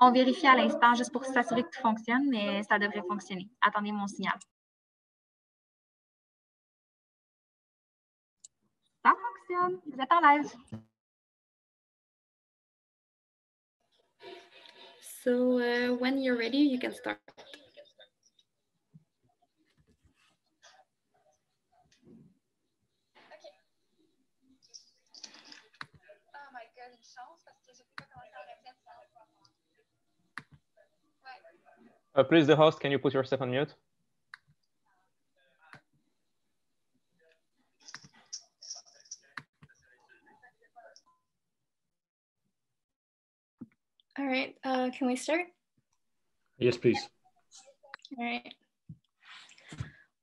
On vérifie à l'instant juste pour s'assurer que tout fonctionne, mais ça devrait fonctionner. Attendez mon signal. Ça fonctionne. Vous êtes en live. So when you're ready, you can start. Please, the host, can you put yourself on mute? All right, can we start? Yes, please. All right.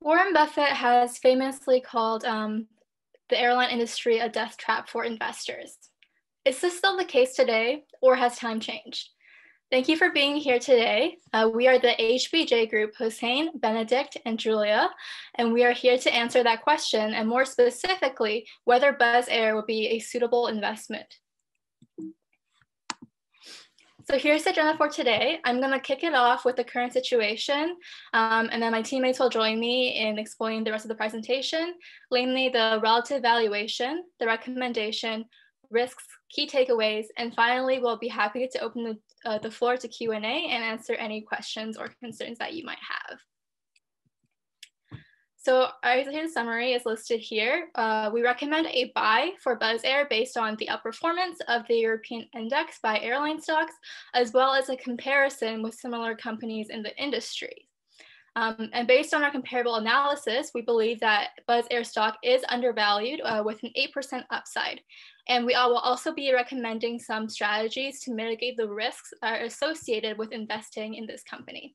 Warren Buffett has famously called the airline industry a death trap for investors. Is this still the case today, or has time changed? Thank you for being here today. We are the HBJ group, Hossein, Benedict, and Julia, and we are here to answer that question, and more specifically, whether Buzz Air would be a suitable investment. So here's the agenda for today. I'm going to kick it off with the current situation, and then my teammates will join me in explaining the rest of the presentation, namely the relative valuation, the recommendation, risks, key takeaways, and finally, we'll be happy to open the floor to Q&A and answer any questions or concerns that you might have. So our executive summary is listed here. We recommend a buy for Buzz Air based on the outperformance of the European index by airline stocks, as well as a comparison with similar companies in the industry. And based on our comparable analysis, we believe that Buzz Air stock is undervalued with an 8% upside. And we will also be recommending some strategies to mitigate the risks associated with investing in this company.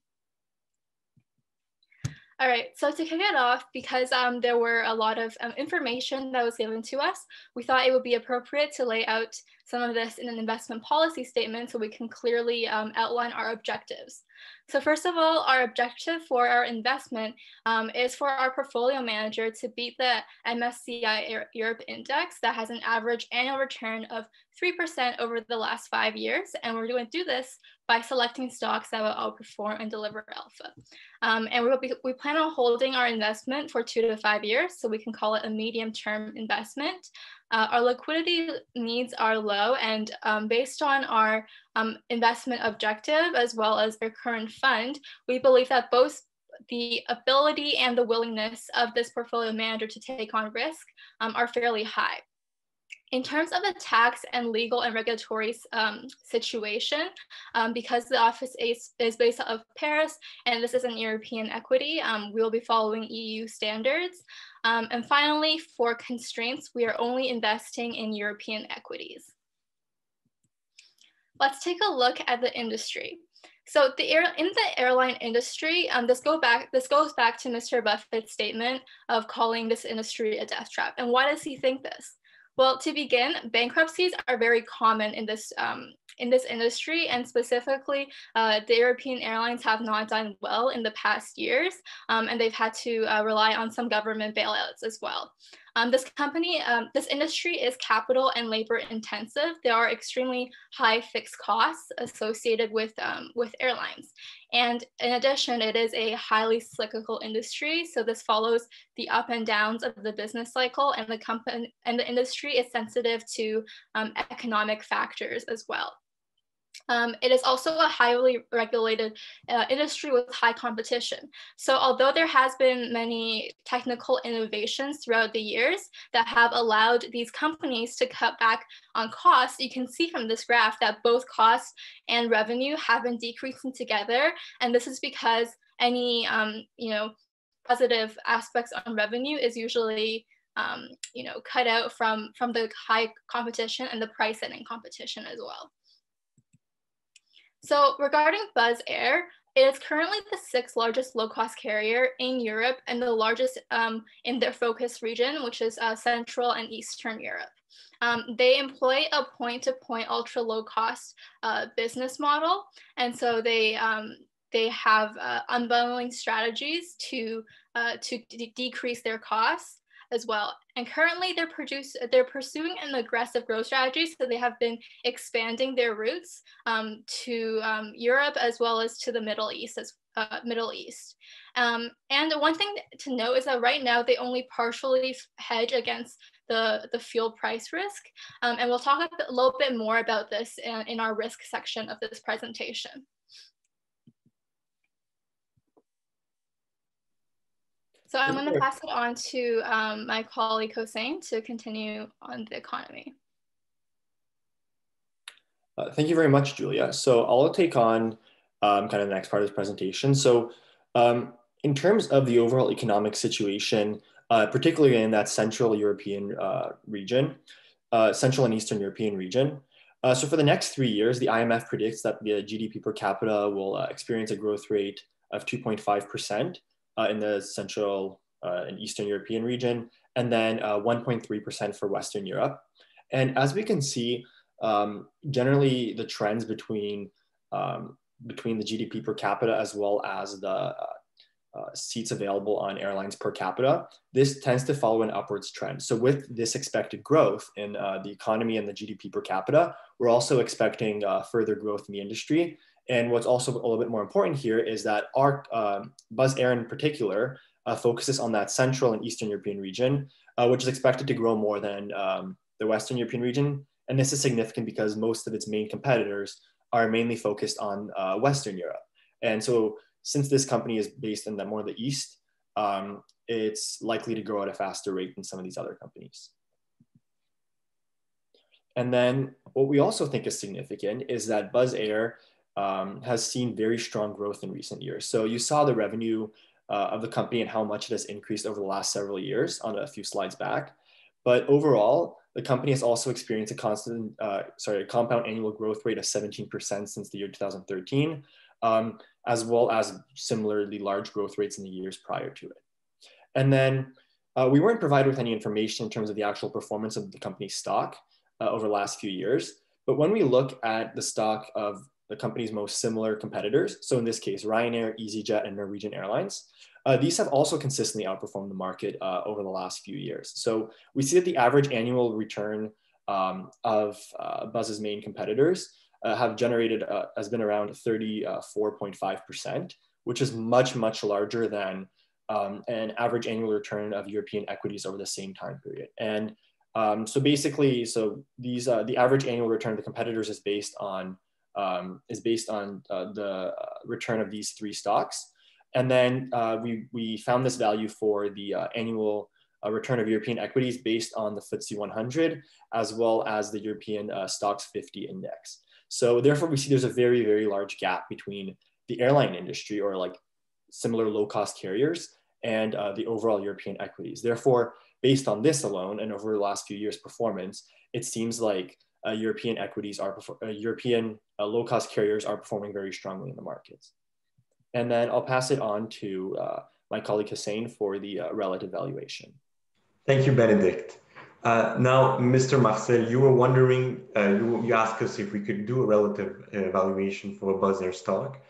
All right, so to kick it off, because there were a lot of information that was given to us, we thought it would be appropriate to lay out some of this in an investment policy statement so we can clearly outline our objectives. So first of all, our objective for our investment is for our portfolio manager to beat the MSCI Europe index that has an average annual return of 3% over the last 5 years. And we're going to do this by selecting stocks that will outperform and deliver alpha. And we plan on holding our investment for 2 to 5 years, so we can call it a medium-term investment. Our liquidity needs are low, and based on our investment objective, as well as our current fund, we believe that both the ability and the willingness of this portfolio manager to take on risk are fairly high. In terms of the tax and legal and regulatory situation, because the office is based out of Paris and this is an European equity, we will be following EU standards. And finally, for constraints, we are only investing in European equities. Let's take a look at the industry. So in the airline industry, this goes back to Mr. Buffett's statement of calling this industry a death trap. And why does he think this? Well, to begin, bankruptcies are very common in this industry, and specifically, the European airlines have not done well in the past years, and they've had to rely on some government bailouts as well. This industry is capital and labor intensive. There are extremely high fixed costs associated with airlines. And in addition, it is a highly cyclical industry. So this follows the up and downs of the business cycle, and the industry is sensitive to economic factors as well. It is also a highly regulated industry with high competition. So although there has been many technical innovations throughout the years that have allowed these companies to cut back on costs, you can see from this graph that both costs and revenue have been decreasing together. And this is because any positive aspects on revenue is usually cut out from the high competition and the price setting competition as well. So regarding Buzz Air, it is currently the 6th largest low-cost carrier in Europe and the largest in their focus region, which is Central and Eastern Europe. They employ a point-to-point ultra low-cost business model, and so they have unbundling strategies to decrease their costs as well. And currently they're pursuing an aggressive growth strategy. So they have been expanding their routes to Europe as well as to the Middle East. And one thing to note is that right now they only partially hedge against the fuel price risk. And we'll talk a little bit more about this in our risk section of this presentation. So I'm going to pass it on to my colleague Hossein to continue on the economy. Thank you very much, Julia. So I'll take on kind of the next part of this presentation. So in terms of the overall economic situation, particularly in that Central European region, Central and Eastern European region. So for the next 3 years, the IMF predicts that the GDP per capita will experience a growth rate of 2.5%. In the Central and Eastern European region, and then 1.3% for Western Europe. And as we can see, generally the trends between the GDP per capita as well as the seats available on airlines per capita, this tends to follow an upwards trend. So with this expected growth in the economy and the GDP per capita, we're also expecting further growth in the industry. And what's also a little bit more important here is that our Buzz Air in particular focuses on that Central and Eastern European region, which is expected to grow more than the Western European region. And this is significant because most of its main competitors are mainly focused on Western Europe. And so since this company is based in more of the East, it's likely to grow at a faster rate than some of these other companies. And then what we also think is significant is that Buzz Air has seen very strong growth in recent years. So you saw the revenue of the company and how much it has increased over the last several years on a few slides back. But overall, the company has also experienced a compound annual growth rate of 17% since the year 2013, as well as similarly large growth rates in the years prior to it. And then we weren't provided with any information in terms of the actual performance of the company's stock over the last few years. But when we look at the stock of the company's most similar competitors, so in this case, Ryanair, EasyJet, and Norwegian Airlines, these have also consistently outperformed the market over the last few years. So we see that the average annual return of Buzz's main competitors has been around 34.5%, which is much, much larger than an average annual return of European equities over the same time period. And so basically, the average annual return of the competitors is based on the return of these three stocks. And then we found this value for the annual return of European equities based on the FTSE 100, as well as the European Stocks 50 index. So therefore, we see there's a very, very large gap between the airline industry or like similar low-cost carriers and the overall European equities. Therefore, based on this alone and over the last few years' performance, it seems like European equities European low-cost carriers are performing very strongly in the markets. And then I'll pass it on to my colleague Hossein for the relative valuation. Thank you, Benedict. Now, Mr. Marcel, you were wondering, you asked us if we could do a relative valuation for a Buzz Air stock.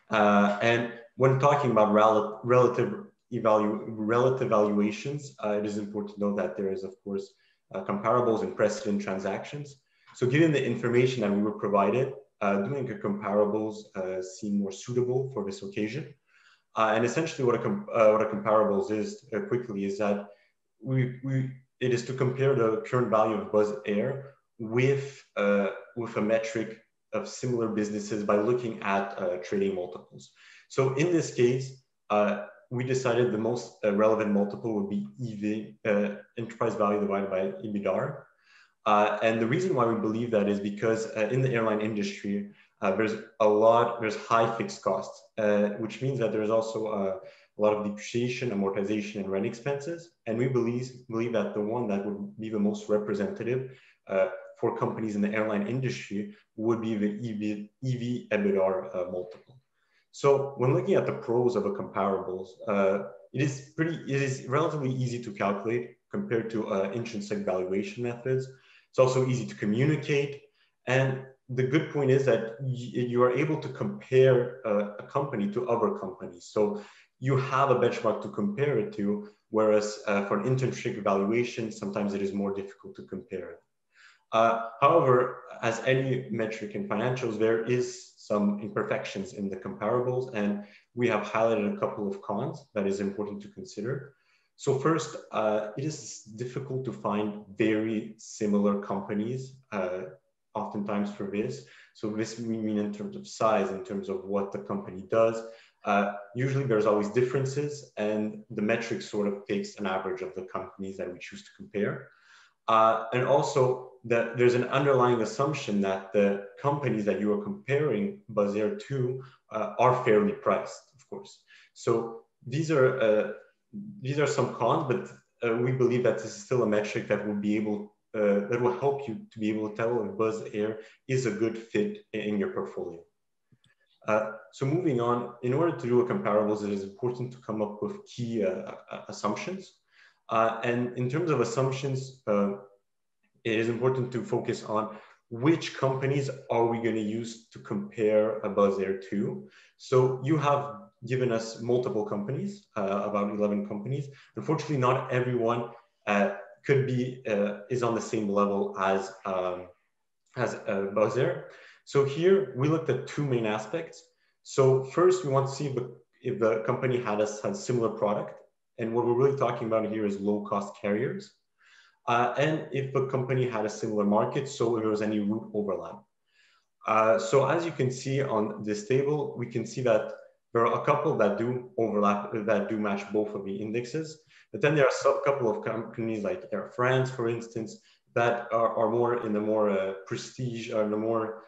And when talking about relative valuations, it is important to know that there is, of course, comparables and precedent transactions. So given the information that we were provided, doing a comparables seemed more suitable for this occasion. And essentially what a comparables is quickly is that it is to compare the current value of Buzz Air with a metric of similar businesses by looking at trading multiples. So in this case, we decided the most relevant multiple would be EV, enterprise value divided by EBITDA. And the reason why we believe that is because in the airline industry, there's high fixed costs, which means that there's also a lot of depreciation, amortization, and rent expenses. And we believe that the one that would be the most representative for companies in the airline industry would be the EV EBITDA multiple. So when looking at the pros of a comparables, it is relatively easy to calculate compared to intrinsic valuation methods. It's also easy to communicate. And the good point is that you are able to compare a company to other companies. So you have a benchmark to compare it to, whereas for an intrinsic valuation, sometimes it is more difficult to compare it. However, as any metric in financials, there is some imperfections in the comparables, and we have highlighted a couple of cons that is important to consider. So first, it is difficult to find very similar companies, oftentimes for this. So this we mean in terms of size, in terms of what the company does. Usually there's always differences, and the metric sort of takes an average of the companies that we choose to compare. And also there's an underlying assumption that the companies that you are comparing Buzz-Air to are fairly priced, of course. So these are some cons, but we believe that this is still a metric that will be able that will help you to be able to tell if Buzz-Air is a good fit in your portfolio. So moving on, in order to do a comparables, it is important to come up with key assumptions. And in terms of assumptions, it is important to focus on which companies are we going to use to compare a Buzz-Air to. So you have given us multiple companies, about 11 companies. Unfortunately, not everyone is on the same level as Buzz-Air. So here we looked at two main aspects. So first, we want to see if the company had a similar product. And what we're really talking about here is low-cost carriers. And if the company had a similar market, so if there was any route overlap. So as you can see on this table, we can see that there are a couple that do overlap, that do match both of the indexes. But then there are a couple of companies like Air France, for instance, that are more in the more prestige, or the more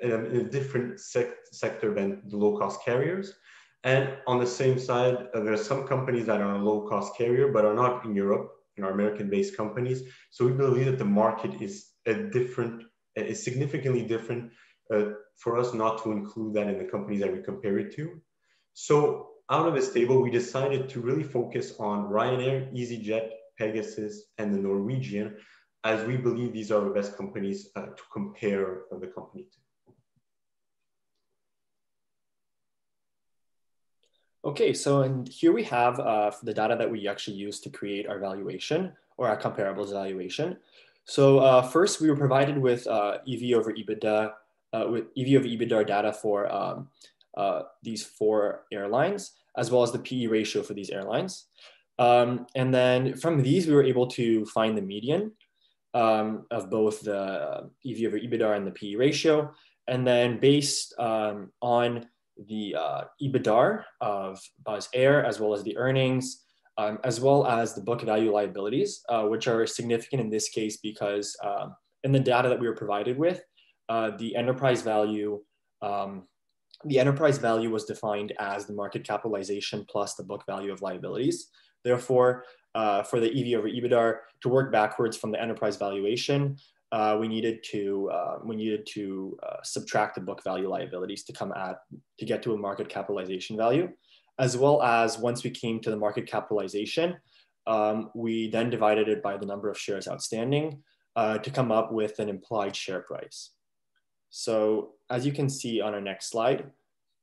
in a different sector than the low-cost carriers. And on the same side, there are some companies that are a low-cost carrier, but are not in Europe, and are American-based companies. So we believe that the market is significantly different for us not to include that in the companies that we compare it to. So out of this table, we decided to really focus on Ryanair, EasyJet, Pegasus, and the Norwegian, as we believe these are the best companies to compare the company to. Okay, so and here we have the data that we actually use to create our valuation or our comparables valuation. So first, we were provided with EV over EBITDA, with EV over EBITDA data for these 4 airlines, as well as the PE ratio for these airlines. And then from these, we were able to find the median of both the EV over EBITDA and the PE ratio. And then based on the EBITDA of Buzz-Air, as well as the earnings, as well as the book value liabilities, which are significant in this case because in the data that we were provided with, the enterprise value was defined as the market capitalization plus the book value of liabilities. Therefore, for the EV over EBITDA, to work backwards from the enterprise valuation, we needed to subtract the book value liabilities to get to a market capitalization value, as well as once we came to the market capitalization, we then divided it by the number of shares outstanding to come up with an implied share price. So as you can see on our next slide,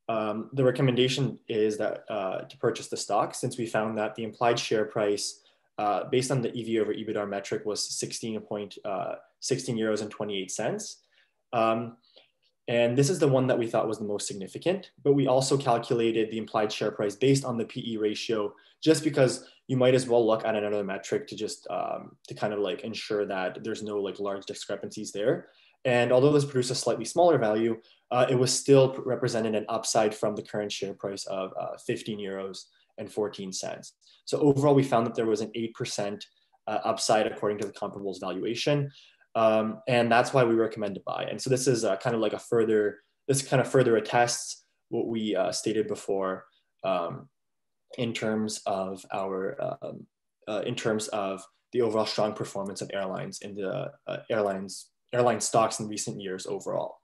the recommendation is that to purchase the stock, since we found that the implied share price based on the EV over EBITDA metric was 16.28 €. And this is the one that we thought was the most significant, but we also calculated the implied share price based on the PE ratio, just because you might as well look at another metric to just to kind of like ensure that there's no like large discrepancies there. And although this produced a slightly smaller value, it was still represented an upside from the current share price of €15.14. So overall, we found that there was an 8% upside according to the comparables valuation. And that's why we recommend to buy. And so this is kind of like this kind of further attests what we stated before in terms of the overall strong performance of airlines in the airline stocks in recent years overall.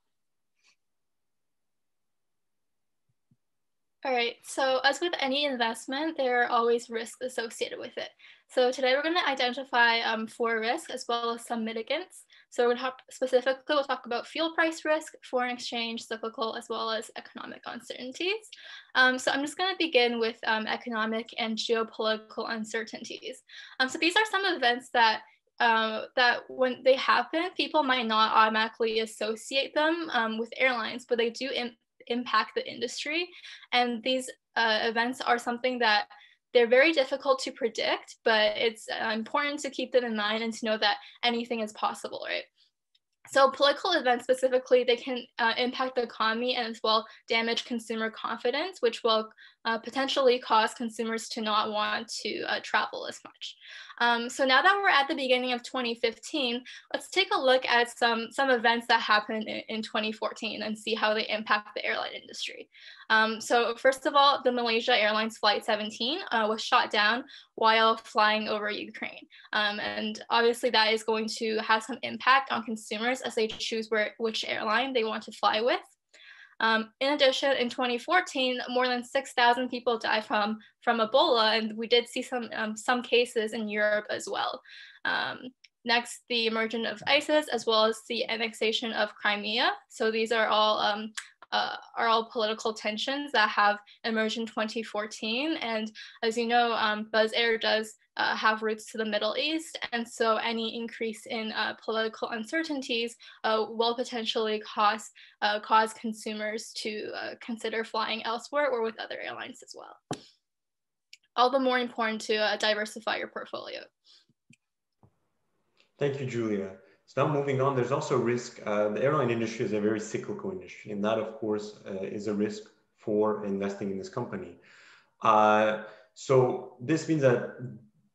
All right, so as with any investment, there are always risks associated with it. So today we're going to identify 4 risks as well as some mitigants. So specifically, we'll talk about fuel price risk, foreign exchange, cyclical, as well as economic uncertainties. So I'm just going to begin with economic and geopolitical uncertainties. So these are some events that when they happen, people might not automatically associate them with airlines, but they do impact the industry. And these events are something that they're very difficult to predict, but it's important to keep them in mind and to know that anything is possible, right? So political events specifically, they can impact the economy and as well damage consumer confidence, which will potentially cause consumers to not want to travel as much. So now that we're at the beginning of 2015, let's take a look at some events that happened in 2014 and see how they impact the airline industry. So first of all, the Malaysia Airlines Flight 17 was shot down while flying over Ukraine. And obviously that is going to have some impact on consumers as they choose which airline they want to fly with. In addition, in 2014, more than 6,000 people died from Ebola, and we did see some cases in Europe as well. Next, the emergence of ISIS, as well as the annexation of Crimea. So these are all political tensions that have emerged in 2014. And as you know, Buzz Air does have roots to the Middle East. And so any increase in political uncertainties will potentially cause consumers to consider flying elsewhere or with other airlines as well. All the more important to diversify your portfolio. Thank you, Julia. So now moving on, there's also a risk. The airline industry is a very cyclical industry, and that, of course, is a risk for investing in this company. So this means that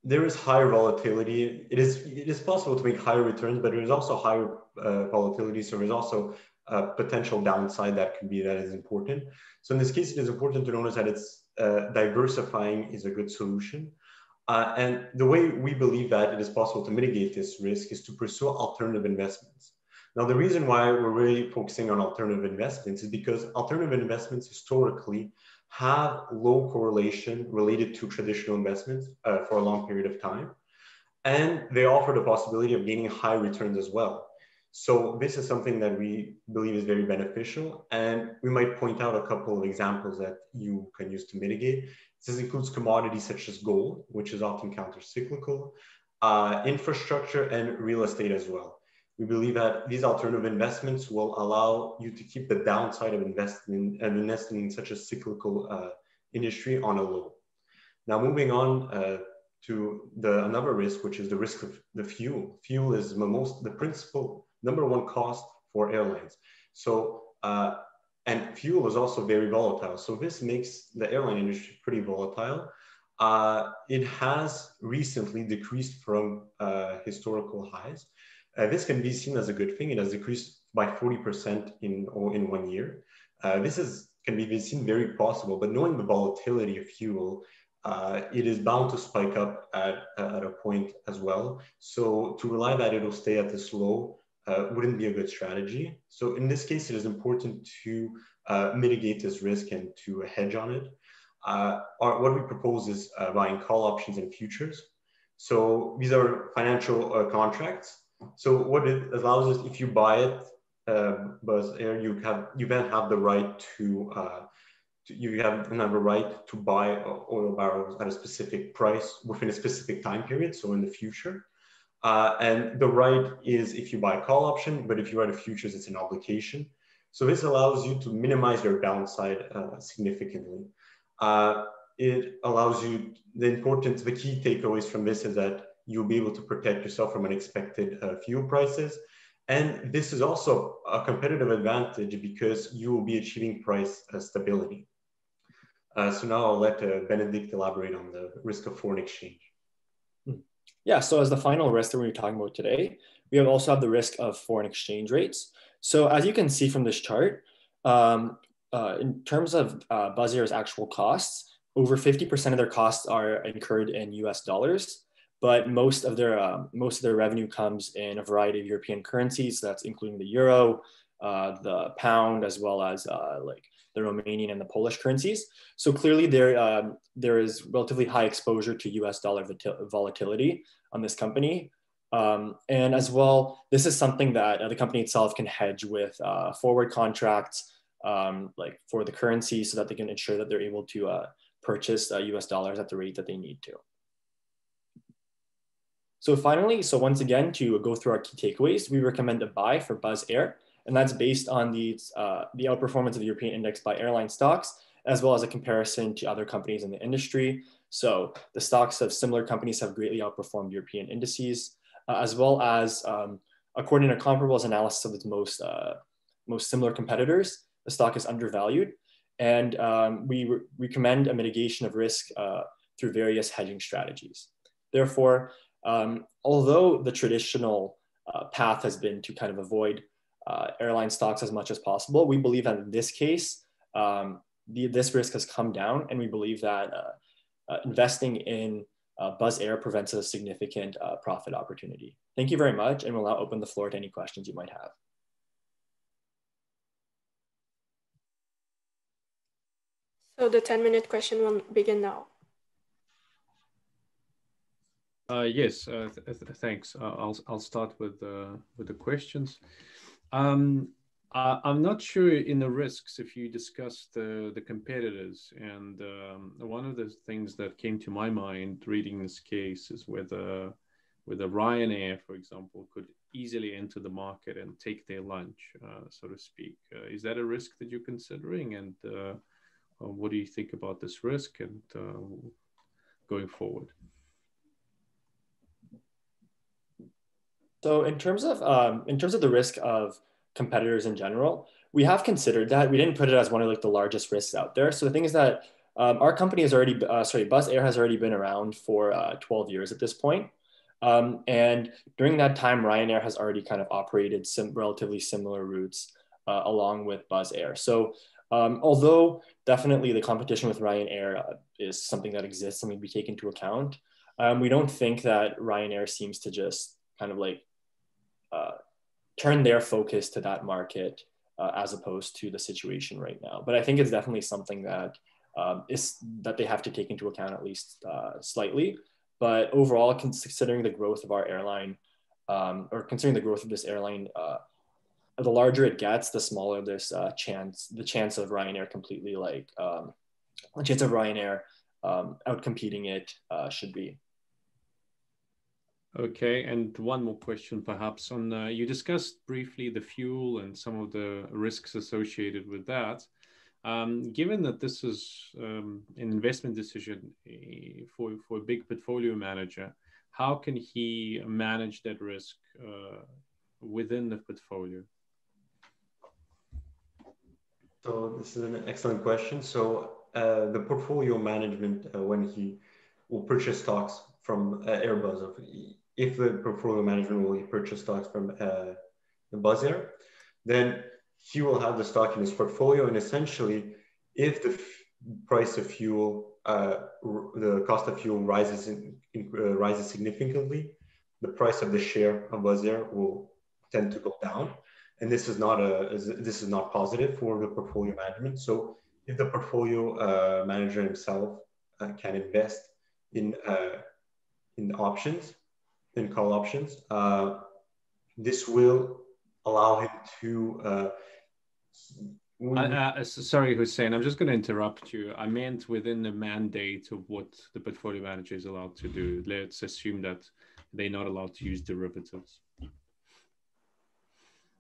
there is higher volatility. It is possible to make higher returns, but there is also higher volatility. So there's also a potential downside that is important. So in this case, it is important to notice that it's diversifying is a good solution. And the way we believe that it is possible to mitigate this risk is to pursue alternative investments. Now, the reason why we're really focusing on alternative investments is because alternative investments historically have low correlation related to traditional investments for a long period of time. And they offer the possibility of gaining high returns as well. So this is something that we believe is very beneficial. And we might point out a couple of examples that you can use to mitigate. This includes commodities such as gold, which is often counter-cyclical, infrastructure, and real estate as well. We believe that these alternative investments will allow you to keep the downside of investing in such a cyclical industry on a low. Now, moving on to another risk, which is the risk of the fuel. Fuel is the principal #1 cost for airlines. So, and fuel is also very volatile. So this makes the airline industry pretty volatile. It has recently decreased from historical highs. This can be seen as a good thing. It has decreased by 40% in 1 year. This can be seen very possible, but knowing the volatility of fuel, it is bound to spike up at a point as well. So to rely that it'll stay at this low wouldn't be a good strategy. So in this case, it is important to mitigate this risk and to hedge on it. What we propose is buying call options and futures. So these are financial contracts. So what it allows is if you buy it, Buzz Air, you then have the right to buy oil barrels at a specific price within a specific time period, so in the future. And the right is if you buy a call option, but if you write a futures, it's an obligation. So this allows you to minimize your downside significantly. It allows you, the key takeaways from this is that you'll be able to protect yourself from unexpected fuel prices. And this is also a competitive advantage because you will be achieving price stability. So now I'll let Benedict elaborate on the risk of foreign exchange. Yeah, so as the final risk that we're talking about today, we also have the risk of foreign exchange rates. So as you can see from this chart, in terms of Buzz Air's actual costs, over 50% of their costs are incurred in US dollars, but most of their revenue comes in a variety of European currencies. So that's including the euro, the pound, as well as like the Romanian and the Polish currencies. So clearly there is relatively high exposure to US dollar volatility on this company. And as well, this is something that the company itself can hedge with forward contracts, like for the currency, so that they can ensure that they're able to purchase US dollars at the rate that they need to. So finally, so once again, to go through our key takeaways, we recommend a buy for Buzz Air, and that's based on the outperformance of the European index by airline stocks, as well as a comparison to other companies in the industry. So the stocks of similar companies have greatly outperformed European indices, as well as according to comparables analysis of its most similar competitors, the stock is undervalued. And we recommend a mitigation of risk through various hedging strategies. Therefore, although the traditional path has been to kind of avoid airline stocks as much as possible, we believe that in this case, this risk has come down, and we believe that investing in Buzz Air presents a significant profit opportunity. Thank you very much, and we'll now open the floor to any questions you might have. So the 10-minute question will begin now. Yes, thanks. I'll start with the questions. I'm not sure in the risks if you discussed the competitors, and one of the things that came to my mind reading this case is whether Ryanair, for example, could easily enter the market and take their lunch, so to speak. Is that a risk that you're considering, and what do you think about this risk and going forward? So in terms of the risk of competitors in general, we have considered that. We didn't put it as one of like the largest risks out there. So the thing is that our company has already, Buzz Air has already been around for 12 years at this point. And during that time, Ryanair has already kind of operated some relatively similar routes along with Buzz Air. So although definitely the competition with Ryanair is something that exists, something to be taken into account, we don't think that Ryanair seems to just kind of like turn their focus to that market as opposed to the situation right now. But I think it's definitely something that that they have to take into account at least slightly. But overall, considering the growth of our airline, or considering the growth of this airline, the larger it gets, the smaller this the chance of Ryanair completely like the chance of Ryanair outcompeting it should be. Okay, and one more question perhaps on, you discussed briefly the fuel and some of the risks associated with that. Given that this is an investment decision for a big portfolio manager, how can he manage that risk within the portfolio? So this is an excellent question. So the portfolio management, when he will purchase stocks from Airbus, if the portfolio management will purchase stocks from the Buzz Air, then he will have the stock in his portfolio. And essentially, if the price of fuel, the cost of fuel rises significantly, the price of the share of Buzz Air will tend to go down. And this is not positive for the portfolio management. So if the portfolio manager himself can invest in options, in call options, this will allow him to. Sorry, Hussein, I'm just going to interrupt you. I meant within the mandate of what the portfolio manager is allowed to do. Let's assume that they're not allowed to use derivatives.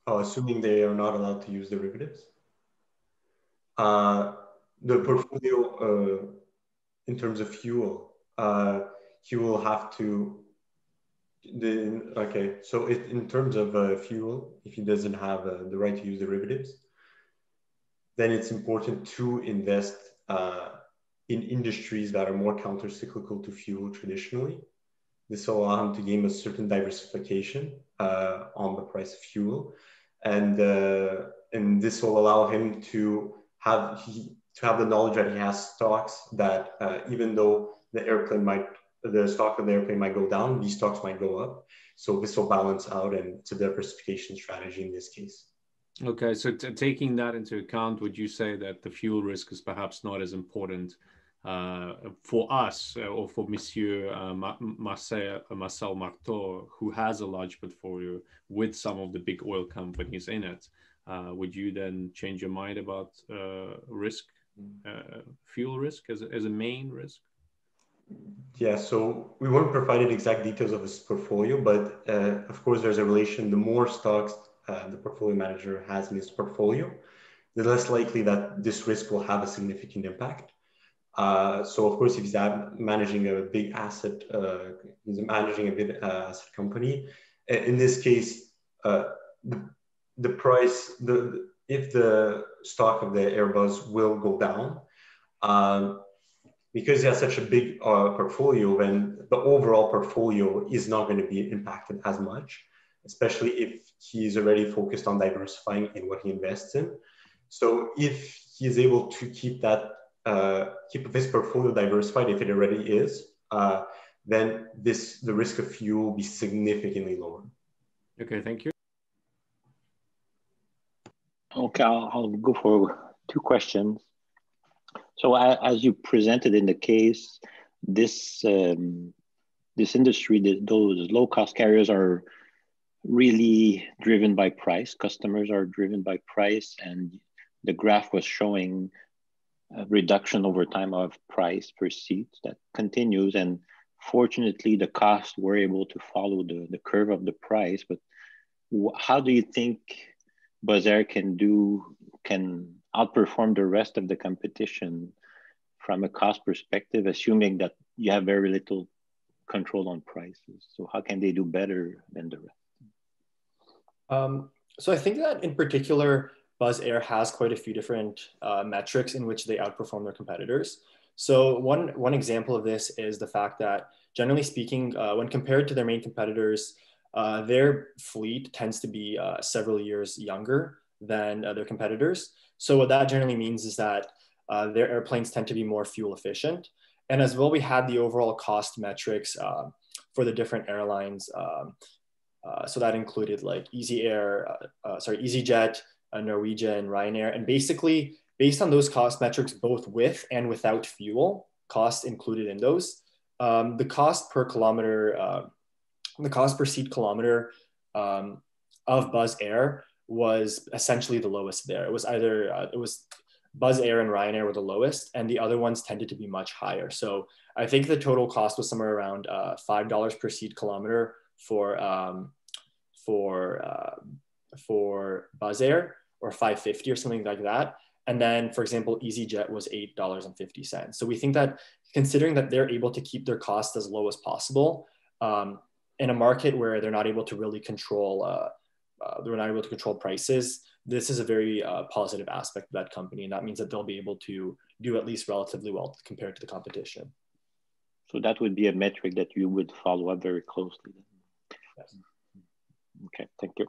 Assuming they are not allowed to use derivatives. The portfolio, in terms of fuel, he will have to. Okay, so in terms of fuel, if he doesn't have the right to use derivatives, then it's important to invest in industries that are more counter-cyclical to fuel traditionally. This will allow him to gain a certain diversification on the price of fuel, and this will allow him to have the knowledge that he has stocks that even though the stock of the airplane might go down, these stocks might go up. So this will balance out, and it's a diversification strategy in this case. Okay, so taking that into account, would you say that the fuel risk is perhaps not as important for us or for Monsieur Marcel Marteau, who has a large portfolio with some of the big oil companies in it, would you then change your mind about risk, fuel risk as a main risk? Yeah, so we won't provide exact details of his portfolio, but of course there's a relation. The more stocks the portfolio manager has in his portfolio, the less likely that this risk will have a significant impact. So of course, if he's managing a big asset, he's managing a big asset company. In this case, the price, if the stock of the Airbus will go down, because he has such a big portfolio, then the overall portfolio is not going to be impacted as much, especially if he's already focused on diversifying in what he invests in. So if he is able to keep that, keep his portfolio diversified, if it already is, then the risk of fuel will be significantly lower. Okay, thank you. Okay, I'll go for two questions. So as you presented in the case, this industry, those low-cost carriers are really driven by price. Customers are driven by price, and the graph was showing a reduction over time of price per seat that continues. And fortunately, the costs were able to follow the curve of the price. But how do you think Buzz Air can outperform the rest of the competition from a cost perspective, assuming that you have very little control on prices? So how can they do better than the rest? So I think that in particular, Buzz Air has quite a few different metrics in which they outperform their competitors. So one example of this is the fact that, generally speaking, when compared to their main competitors, their fleet tends to be several years younger than their competitors. So what that generally means is that their airplanes tend to be more fuel efficient. And as well, we had the overall cost metrics for the different airlines. So that included like EasyJet, Norwegian, Ryanair, and basically based on those cost metrics, both with and without fuel costs included in those, the cost per kilometer, the cost per seat kilometer of Buzz Air was essentially the lowest there. It was either, it was Buzz Air and Ryanair were the lowest, and the other ones tended to be much higher. So I think the total cost was somewhere around $5 per seat kilometer for Buzz Air, or $5.50 or something like that. And then, for example, EasyJet was $8.50. So we think that considering that they're able to keep their costs as low as possible in a market where they're not able to really control, prices, this is a very positive aspect of that company. And that means that they'll be able to do at least relatively well compared to the competition. So that would be a metric that you would follow up very closely. Yes. Okay, thank you.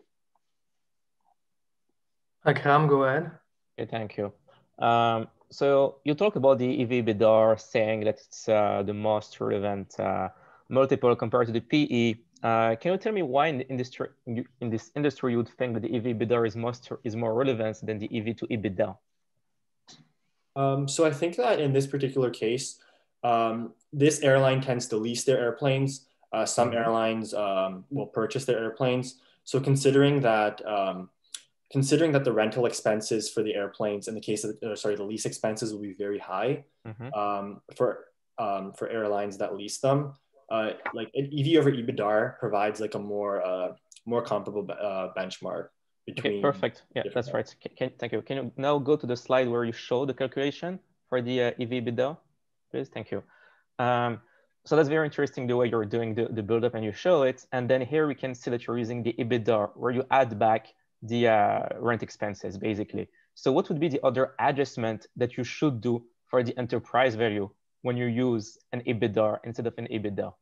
Akram, go ahead. Okay, thank you. So you talked about the EV/EBITDA, saying that it's the most relevant multiple compared to the PE. Can you tell me why in this industry you would think that the EV/EBITDA is more relevant than the EV to EBITDA? So I think that in this particular case, this airline tends to lease their airplanes. Some airlines will purchase their airplanes. So considering that the rental expenses for the airplanes, in the case of the lease expenses will be very high for airlines that lease them. Like an EV over EBITDA provides like a more comparable benchmark between. Okay, perfect. Yeah, that's right. Thank you. Can you now go to the slide where you show the calculation for the EV/EBITDA, please? Thank you. So that's very interesting the way you're doing the build-up and you show it. And then here we can see that you're using the EBITDA where you add back the rent expenses, basically. So what would be the other adjustment that you should do for the enterprise value when you use an EBITDA instead of an EBITDA?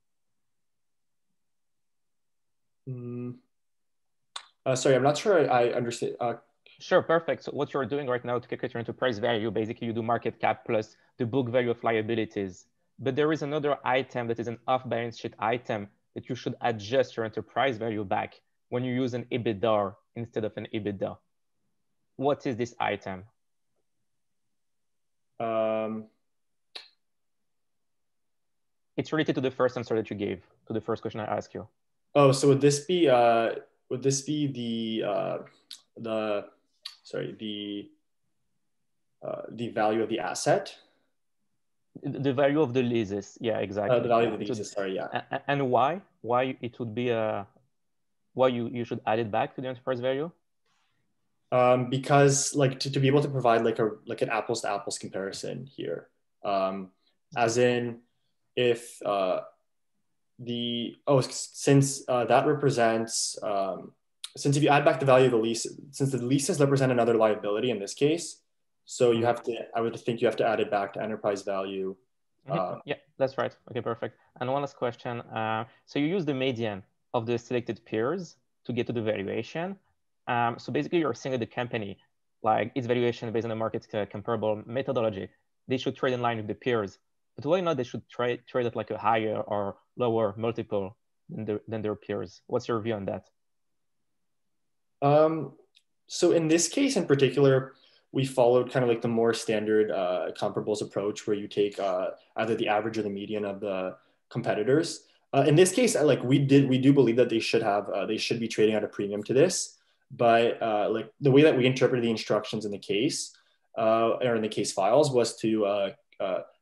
Sorry, I'm not sure I understand. Sure, perfect. So what you're doing right now to calculate your enterprise value, basically you do market cap plus the book value of liabilities. But there is another item that is an off-balance sheet item that you should adjust your enterprise value back when you use an EBITDA instead of an EBITDA. What is this item? It's related to the first answer that you gave, to the first question I asked you. Oh, so would this be the value of the asset? The value of the leases, yeah, exactly. The value of the leases, sorry, yeah. And why? Why it would be why you should add it back to the enterprise value? Because like to be able to provide like an apples to apples comparison here, as in if since that represents since if you add back the value of the lease, since the leases represent another liability in this case, so you have to, I would think you have to add it back to enterprise value. Yeah, that's right. Okay, perfect. And one last question. So you use the median of the selected peers to get to the valuation. So basically you're saying that the company, like its valuation based on the market comparable methodology, they should trade in line with the peers. But why not they should trade at like a higher or lower multiple than their peers? What's your view on that? So in this case in particular, we followed kind of like the more standard comparables approach where you take either the average or the median of the competitors. In this case, like we do believe that they should be trading at a premium to this, but like the way that we interpreted the instructions in the case or in the case files was to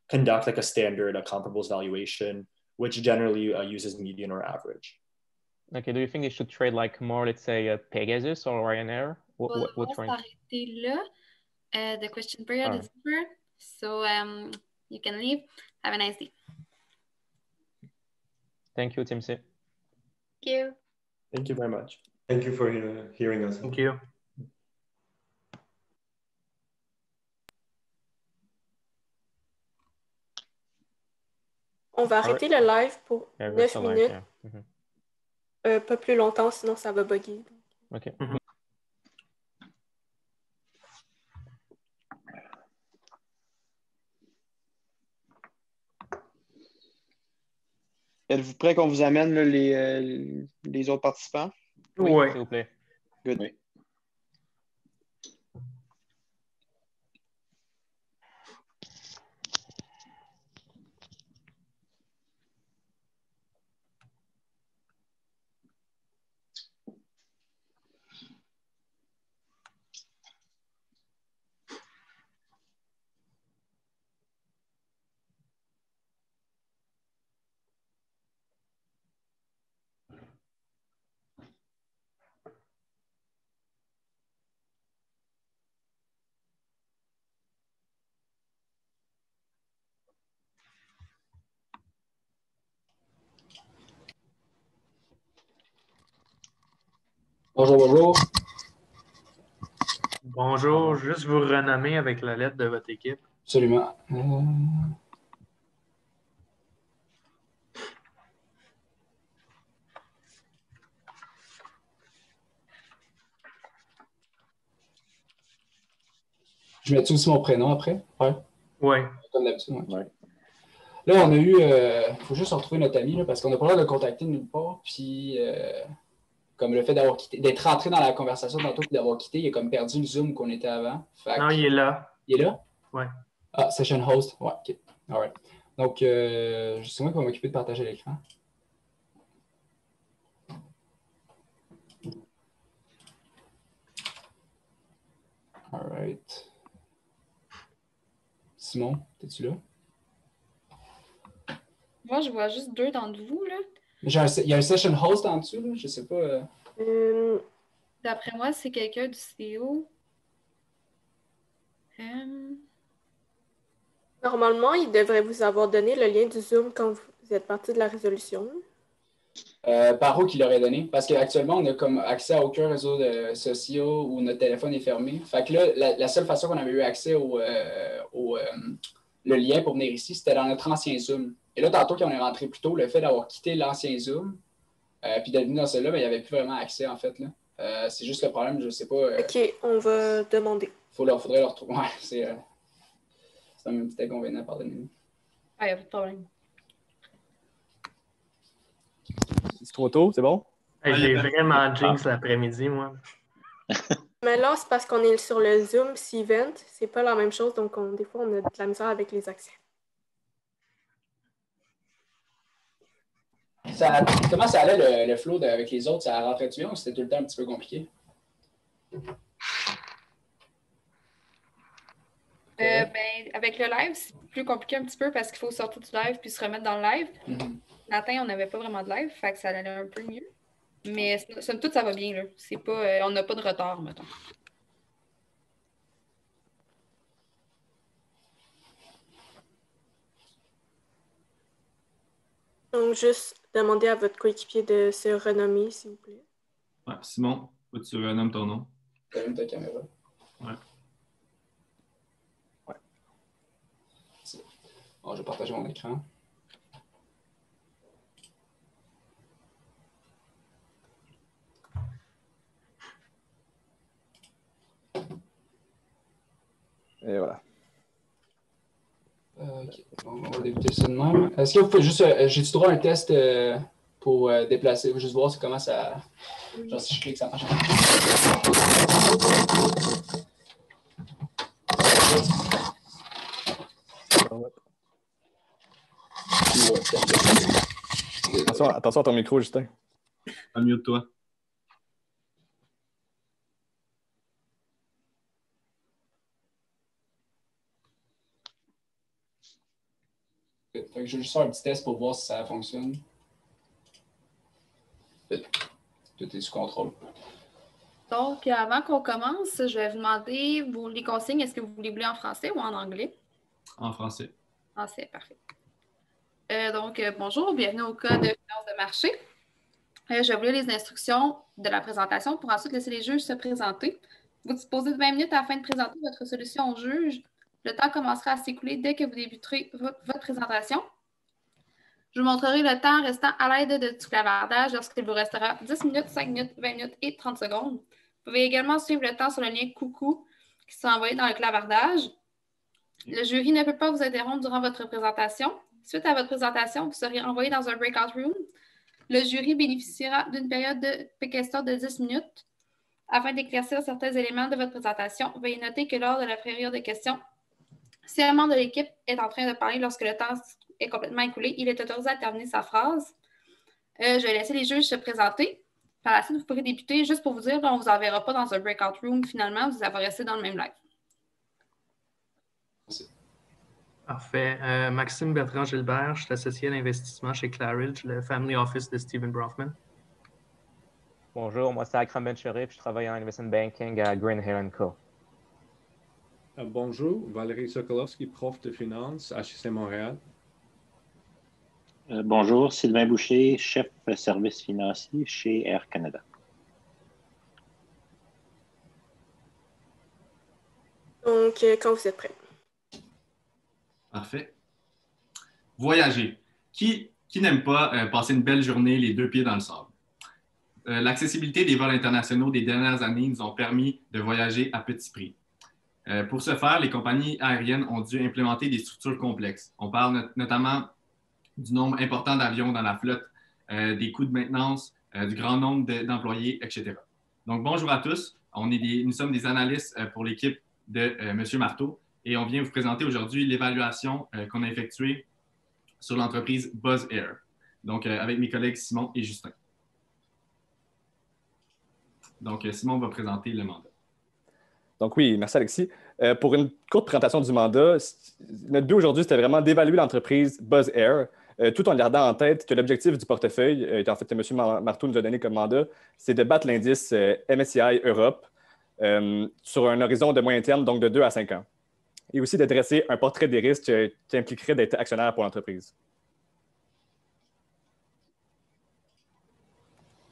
conduct like a standard comparables valuation, which generally uses median or average. Okay, do you think they should trade like more, let's say, Pegasus or Ryanair? What range? The question period is over, so you can leave. Have a nice day. Thank you, Tim C. Thank you. Thank you very much. Thank you for hearing us. Thank you. On va arrêter le live pour 9 minutes. Yeah. Pas plus longtemps, sinon ça va bugger. Okay. Êtes-vous prêt qu'on vous amène là, les autres participants? Oui, s'il vous plaît. Good. Oui. Bonjour, bonjour. Bonjour, juste vous renommer avec la lettre de votre équipe. Absolument. Je mets aussi mon prénom après? Ouais. Oui. Comme d'habitude. Ouais. Là, on a eu. Faut juste retrouver notre ami là, parce qu'on n'a pas l'air de le contacter de nulle part. Puis, comme le fait d'avoir quitté, d'être rentré dans la conversation tantôt et d'avoir quitté, il a comme perdu le Zoom qu'on était avant. Non, il est là. Il est là? Oui. Ah, Session Host. Ouais, OK. All right. Donc, c'est moi qui vais m'occuper de partager l'écran. All right. Simon, es-tu là? Moi, je vois juste 2 d'entre vous, là. Il y a un Session Host en dessous, là. Je sais pas. D'après moi, c'est quelqu'un du CEO. Normalement, il devrait vous avoir donné le lien du Zoom quand vous êtes parti de la résolution. Par où qu'il l'aurait donné? Parce qu'actuellement, on a comme accès à aucun réseau social où notre téléphone est fermé. Fait que là, la seule façon qu'on avait eu accès le lien pour venir ici, c'était dans notre ancien Zoom. Et là, tantôt, quand on est rentré plus tôt, le fait d'avoir quitté l'ancien Zoom, puis d'être venu dans celui-là, ben, il n'y avait plus vraiment accès, en fait. Là. C'est juste le problème, je ne sais pas. OK, on va demander. Faudrait le retrouver. Ouais, c'est un petit inconvénient, pardonnez-nous. Ah, il n'y a pas de problème. C'est trop tôt, c'est bon? J'ai vraiment jinx l'après-midi, moi. Mais là, c'est parce qu'on est sur le Zoom Event. C'est pas la même chose, donc des fois, on a de la misère avec les accès. comment ça allait le flow avec les autres? Ça rentrait-tu bien ou c'était tout le temps un petit peu compliqué? Avec le live, c'est plus compliqué un petit peu parce qu'il faut sortir du live puis se remettre dans le live. Matin, on n'avait pas vraiment de live, fait que ça allait un peu mieux. Mais somme toute, ça va bien. Là. C'est pas, on n'a pas de retard, mettons. Donc, juste demander à votre coéquipier de se renommer, s'il vous plaît. Ouais, Simon, tu renommes ton nom. Allume ta caméra. Ouais. Bon, je vais partager mon écran. Et voilà. OK. Bon, on va débuter ça de même. Est-ce que vous pouvez juste... j'ai-tu droit à un test pour déplacer? Juste voir comment ça... Genre, si je clique, ça marche. Attention à ton micro, Justin. Unmute-toi. Fait que je vais juste faire un petit test pour voir si ça fonctionne. Tout est sous contrôle. Donc, avant qu'on commence, je vais vous demander les consignes. Est-ce que vous les voulez en français ou en anglais? En français. Français, parfait. Bonjour, bienvenue au cas de finance de marché. Je vais vous lire les instructions de la présentation pour ensuite laisser les juges se présenter. Vous disposez de 20 minutes afin de présenter votre solution au juge. Le temps commencera à s'écouler dès que vous débuterez votre présentation. Je vous montrerai le temps restant à l'aide du clavardage lorsqu'il vous restera 10 minutes, 5 minutes, 20 minutes et 30 secondes. Vous pouvez également suivre le temps sur le lien coucou qui sera envoyé dans le clavardage. Le jury ne peut pas vous interrompre durant votre présentation. Suite à votre présentation, vous serez envoyé dans un breakout room. Le jury bénéficiera d'une période de questions de 10 minutes. Afin d'éclaircir certains éléments de votre présentation, veuillez noter que lors de la période de questions, si un membre de l'équipe est en train de parler lorsque le temps est complètement écoulé, il est autorisé à terminer sa phrase. Je vais laisser les juges se présenter. Par la suite, vous pourrez débuter. Juste pour vous dire, on ne vous enverra pas dans un breakout room finalement, vous allez rester dans le même live. Merci. Parfait. Maxime Bertrand-Gilbert, je suis associé à l'investissement chez Claridge, le family office de Stephen Brofman. Bonjour, moi c'est Akram Ben-Sherif, je travaille en investment banking à Green Hill & Co. Bonjour, Valérie Sokolowski, prof de finance, HEC Montréal. Bonjour, Sylvain Boucher, chef service financier chez Air Canada. Donc, quand vous êtes prêts. Parfait. Voyager. Qui n'aime pas passer une belle journée les deux pieds dans le sable? L'accessibilité des vols internationaux des dernières années nous ont permis de voyager à petit prix. Pour ce faire, les compagnies aériennes ont dû implémenter des structures complexes. On parle notamment du nombre important d'avions dans la flotte, des coûts de maintenance, du grand nombre d'employés, etc. Donc, bonjour à tous. Nous sommes des analystes pour l'équipe de M. Marteau et on vient vous présenter aujourd'hui l'évaluation qu'on a effectuée sur l'entreprise Buzz Air. Donc, avec mes collègues Simon et Justin. Donc, Simon va présenter le mandat. Donc oui, merci Alexis. Pour une courte présentation du mandat, notre but aujourd'hui, c'était vraiment d'évaluer l'entreprise Buzz Air, tout en gardant en tête que l'objectif du portefeuille, et en fait, M. Marteau nous a donné comme mandat, c'est de battre l'indice MSCI Europe sur un horizon de moyen terme, donc de 2 à 5 ans. Et aussi de dresser un portrait des risques qui impliquerait d'être actionnaire pour l'entreprise.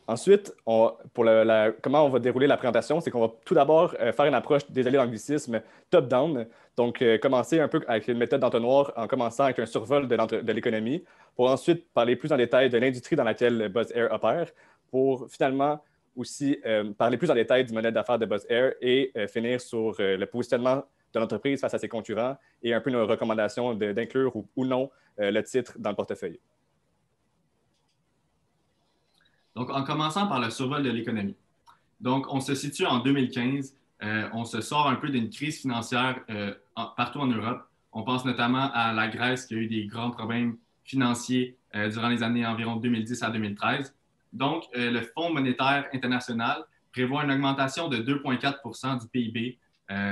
Ensuite, comment on va dérouler la présentation, c'est qu'on va tout d'abord faire une approche, désolé l'anglicisme, top-down. Donc, commencer un peu avec une méthode d'entonnoir en commençant avec un survol de l'économie, pour ensuite parler plus en détail de l'industrie dans laquelle Buzz Air opère, pour finalement aussi parler plus en détail du modèle d'affaires de Buzz Air et finir sur le positionnement de l'entreprise face à ses concurrents et un peu nos recommandations d'inclure ou non le titre dans le portefeuille. Donc, en commençant par le survol de l'économie. Donc, on se situe en 2015. On se sort un peu d'une crise financière partout en Europe. On pense notamment à la Grèce qui a eu des grands problèmes financiers durant les années environ 2010 à 2013. Donc, le Fonds monétaire international prévoit une augmentation de 2,4 % du PIB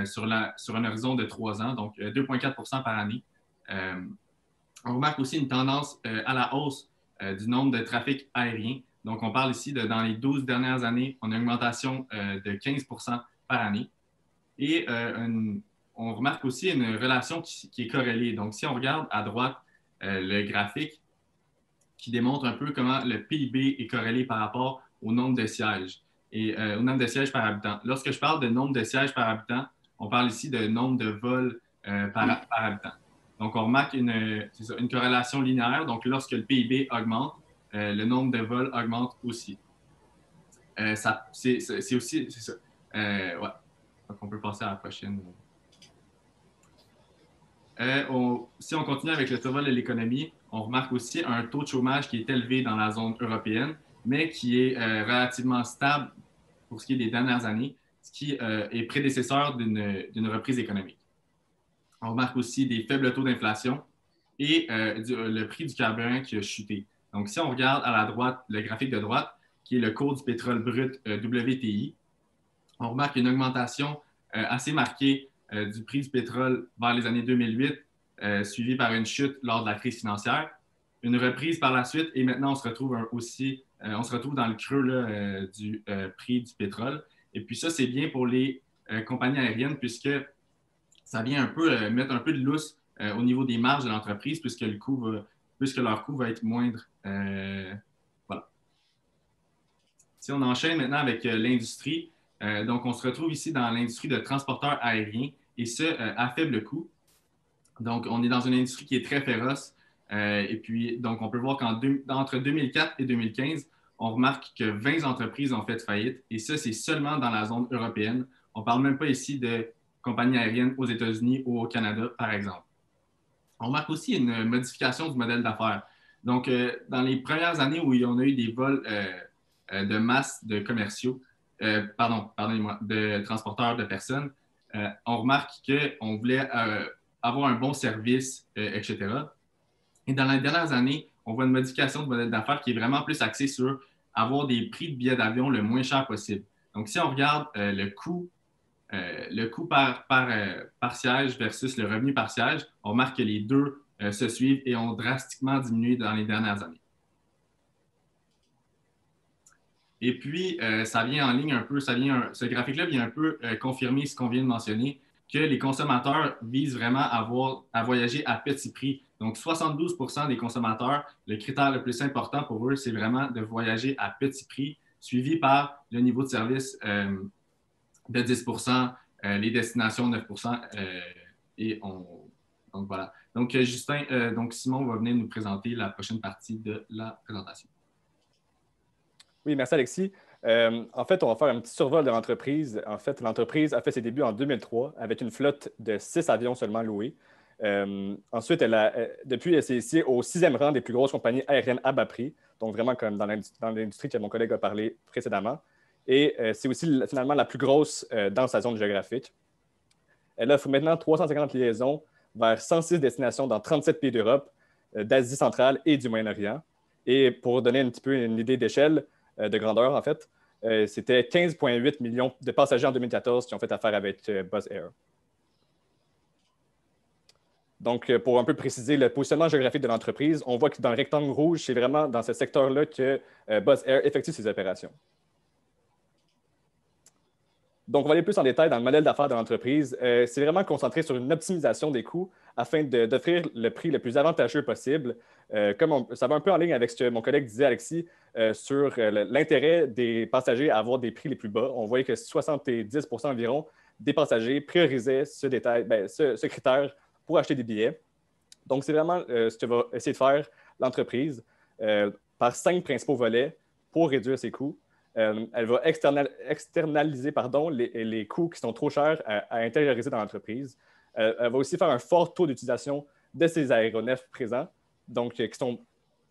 sur un horizon de 3 ans, donc 2,4 % par année. On remarque aussi une tendance à la hausse du nombre de trafics aériens. Donc, on parle ici de, dans les 12 dernières années, on a une augmentation de 15 % par année. Et on remarque aussi une relation qui est corrélée. Donc, si on regarde à droite le graphique qui démontre un peu comment le PIB est corrélé par rapport au nombre de sièges et au nombre de sièges par habitant. Lorsque je parle de nombre de sièges par habitant, on parle ici de nombre de vols par habitant. Donc, on remarque une corrélation linéaire. Donc, lorsque le PIB augmente, le nombre de vols augmente aussi. C'est aussi, c'est ça. Ouais. Donc, on peut passer à la prochaine. Si on continue avec le survol de l'économie, on remarque aussi un taux de chômage qui est élevé dans la zone européenne, mais qui est relativement stable pour ce qui est des dernières années, ce qui est prédécesseur d'une reprise économique. On remarque aussi des faibles taux d'inflation et le prix du carburant qui a chuté. Donc, si on regarde à la droite, le graphique de droite, qui est le cours du pétrole brut WTI, on remarque une augmentation assez marquée du prix du pétrole vers les années 2008, suivie par une chute lors de la crise financière, une reprise par la suite, et maintenant on se retrouve dans le creux là, du prix du pétrole. Et puis ça, c'est bien pour les compagnies aériennes, puisque ça vient un peu mettre un peu de lousse au niveau des marges de l'entreprise, puisque leur coût va être moindre. Voilà. Si on enchaîne maintenant avec l'industrie, donc on se retrouve ici dans l'industrie de transporteurs aériens, et ce, à faible coût. Donc, on est dans une industrie qui est très féroce. Et puis, donc, on peut voir qu'entre 2004 et 2015, on remarque que 20 entreprises ont fait faillite. Et ça, c'est seulement dans la zone européenne. On ne parle même pas ici de compagnies aériennes aux États-Unis ou au Canada, par exemple. On remarque aussi une modification du modèle d'affaires. Donc, dans les premières années où on a eu des vols de masse de commerciaux, pardonnez-moi, de transporteurs de personnes, on remarque qu'on voulait avoir un bon service, etc. Et dans les dernières années, on voit une modification du modèle d'affaires qui est vraiment plus axée sur avoir des prix de billets d'avion le moins cher possible. Donc, si on regarde le coût par siège versus le revenu par siège, on remarque que les deux se suivent et ont drastiquement diminué dans les dernières années. Et puis, ça vient en ligne un peu, ce graphique-là vient un peu confirmer ce qu'on vient de mentionner, que les consommateurs visent vraiment à voyager à petit prix. Donc, 72 % des consommateurs, le critère le plus important pour eux, c'est vraiment de voyager à petit prix, suivi par le niveau de service de 10 %, les destinations 9 %, donc voilà. Donc, donc Simon va venir nous présenter la prochaine partie de la présentation. Oui, merci Alexis. En fait, on va faire un petit survol de l'entreprise. En fait, l'entreprise a fait ses débuts en 2003 avec une flotte de 6 avions seulement loués. Ensuite, depuis, elle est ici au 6e rang des plus grosses compagnies aériennes à bas prix, donc vraiment comme dans l'industrie que mon collègue a parlé précédemment. Et c'est aussi finalement la plus grosse dans sa zone géographique. Elle offre maintenant 350 liaisons vers 106 destinations dans 37 pays d'Europe, d'Asie centrale et du Moyen-Orient. Et pour donner un petit peu une idée d'échelle, de grandeur, en fait, c'était 15,8 millions de passagers en 2014 qui ont fait affaire avec Buzz Air. Donc, pour un peu préciser le positionnement géographique de l'entreprise, on voit que dans le rectangle rouge, c'est vraiment dans ce secteur-là que Buzz Air effectue ses opérations. Donc, on va aller plus en détail dans le modèle d'affaires de l'entreprise. C'est vraiment concentré sur une optimisation des coûts afin d'offrir le prix le plus avantageux possible. Ça va un peu en ligne avec ce que mon collègue disait, Alexis, sur l'intérêt des passagers à avoir des prix les plus bas. On voyait que 70 % environ des passagers priorisaient ce critère pour acheter des billets. Donc, c'est vraiment ce que va essayer de faire l'entreprise par 5 principaux volets pour réduire ses coûts. Elle va externaliser les coûts qui sont trop chers à intérioriser dans l'entreprise. Elle va aussi faire un fort taux d'utilisation de ces aéronefs présents, donc qui sont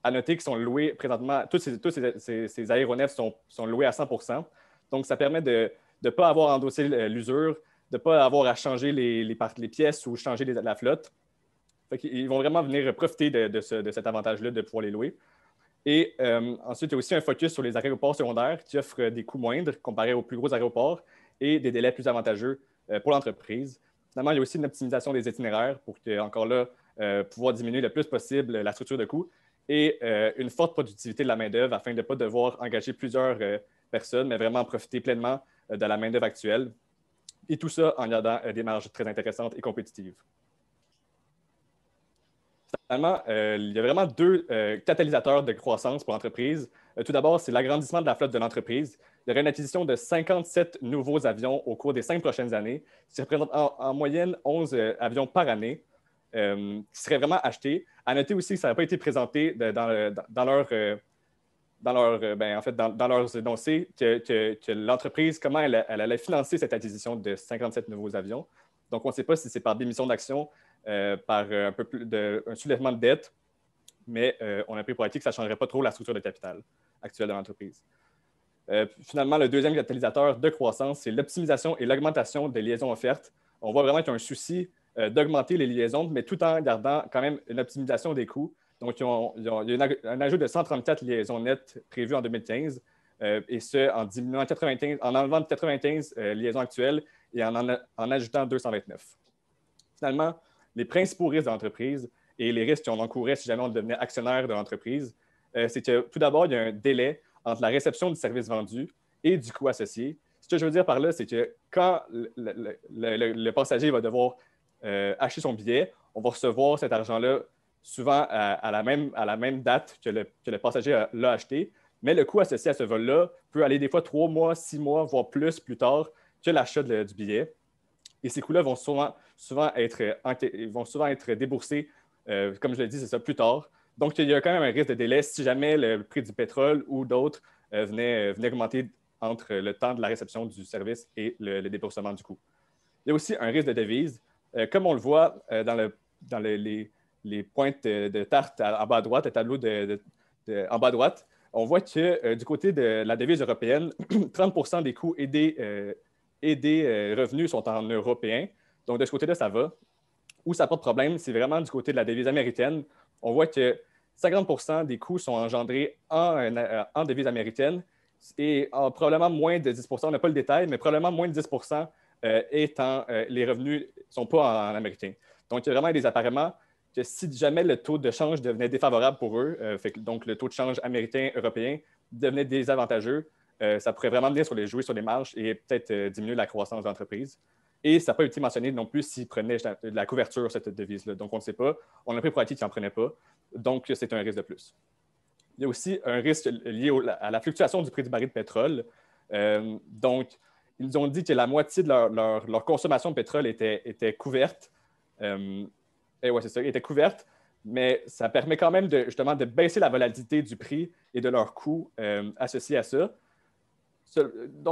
à noter, qui sont loués présentement. Tous ces aéronefs sont loués à 100 %. Donc, ça permet de ne pas avoir endossé l'usure, de ne pas avoir à changer les pièces ou changer la flotte. Fait qu'ils vont vraiment venir profiter de cet avantage-là de pouvoir les louer. Et ensuite, il y a aussi un focus sur les aéroports secondaires qui offrent des coûts moindres comparés aux plus gros aéroports et des délais plus avantageux pour l'entreprise. Finalement, il y a aussi une optimisation des itinéraires pour encore là, pouvoir diminuer le plus possible la structure de coûts et une forte productivité de la main-d'œuvre afin de ne pas devoir engager plusieurs personnes, mais vraiment profiter pleinement de la main-d'œuvre actuelle. Et tout ça en gardant des marges très intéressantes et compétitives. Finalement, il y a vraiment deux catalysateurs de croissance pour l'entreprise. Tout d'abord, c'est l'agrandissement de la flotte de l'entreprise. Il y aurait une acquisition de 57 nouveaux avions au cours des 5 prochaines années, ce qui représente en moyenne 11 avions par année qui seraient vraiment achetés. À noter aussi que ça n'a pas été présenté dans leurs énoncés que l'entreprise, comment elle allait financer cette acquisition de 57 nouveaux avions. Donc, on ne sait pas si c'est par démission d'actions, par un peu plus un soulèvement de dette, mais on a pris pour acquis que ça ne changerait pas trop la structure de capital actuelle de l'entreprise. Finalement, le deuxième catalyseur de croissance, c'est l'optimisation et l'augmentation des liaisons offertes. On voit vraiment qu'il y a un souci d'augmenter les liaisons, mais tout en gardant quand même une optimisation des coûts. Donc, il y a un ajout de 134 liaisons nettes prévues en 2015, et ce, en diminuant 95, en enlevant 95 liaisons actuelles et en ajoutant 229. Finalement, les principaux risques de l'entreprise et les risques qu'on encourait si jamais on devenait actionnaire de l'entreprise, c'est que tout d'abord, il y a un délai entre la réception du service vendu et du coût associé. Ce que je veux dire par là, c'est que quand le passager va devoir acheter son billet, on va recevoir cet argent-là souvent à la même date que le passager l'a acheté, mais le coût associé à ce vol-là peut aller des fois 3 mois, 6 mois, voire plus tard que l'achat du billet. Et ces coûts-là vont souvent être déboursés, comme je l'ai dit, c'est ça, plus tard. Donc, il y a quand même un risque de délai si jamais le prix du pétrole ou d'autres venait augmenter entre le temps de la réception du service et le déboursement du coût. Il y a aussi un risque de devise. Comme on le voit dans les pointes de tarte en bas à droite, le tableau en bas à droite, on voit que du côté de la devise européenne, 30% des coûts et des revenus sont en européens. Donc, de ce côté-là, ça va. Où ça pose problème, c'est vraiment du côté de la devise américaine. On voit que 50% des coûts sont engendrés en devise américaine et probablement moins de 10%, on n'a pas le détail, mais probablement moins de 10% les revenus ne sont pas en américain. Donc, il y a vraiment des appareillements que si jamais le taux de change devenait défavorable pour eux, donc le taux de change américain-européen devenait désavantageux, ça pourrait vraiment venir jouer sur les marges et peut-être diminuer la croissance de l'entreprise. Et ça n'a pas été mentionné non plus s'ils prenaient de la couverture, cette devise-là. Donc, on ne sait pas. On a pris pour acquis qu'ils n'en prenaient pas. Donc, c'est un risque de plus. Il y a aussi un risque lié à la fluctuation du prix du baril de pétrole. Donc, ils nous ont dit que la moitié de leur consommation de pétrole était couverte. Et ouais, c'est ça, était couverte. Mais ça permet quand même justement de baisser la volatilité du prix et de leurs coûts associés à ça.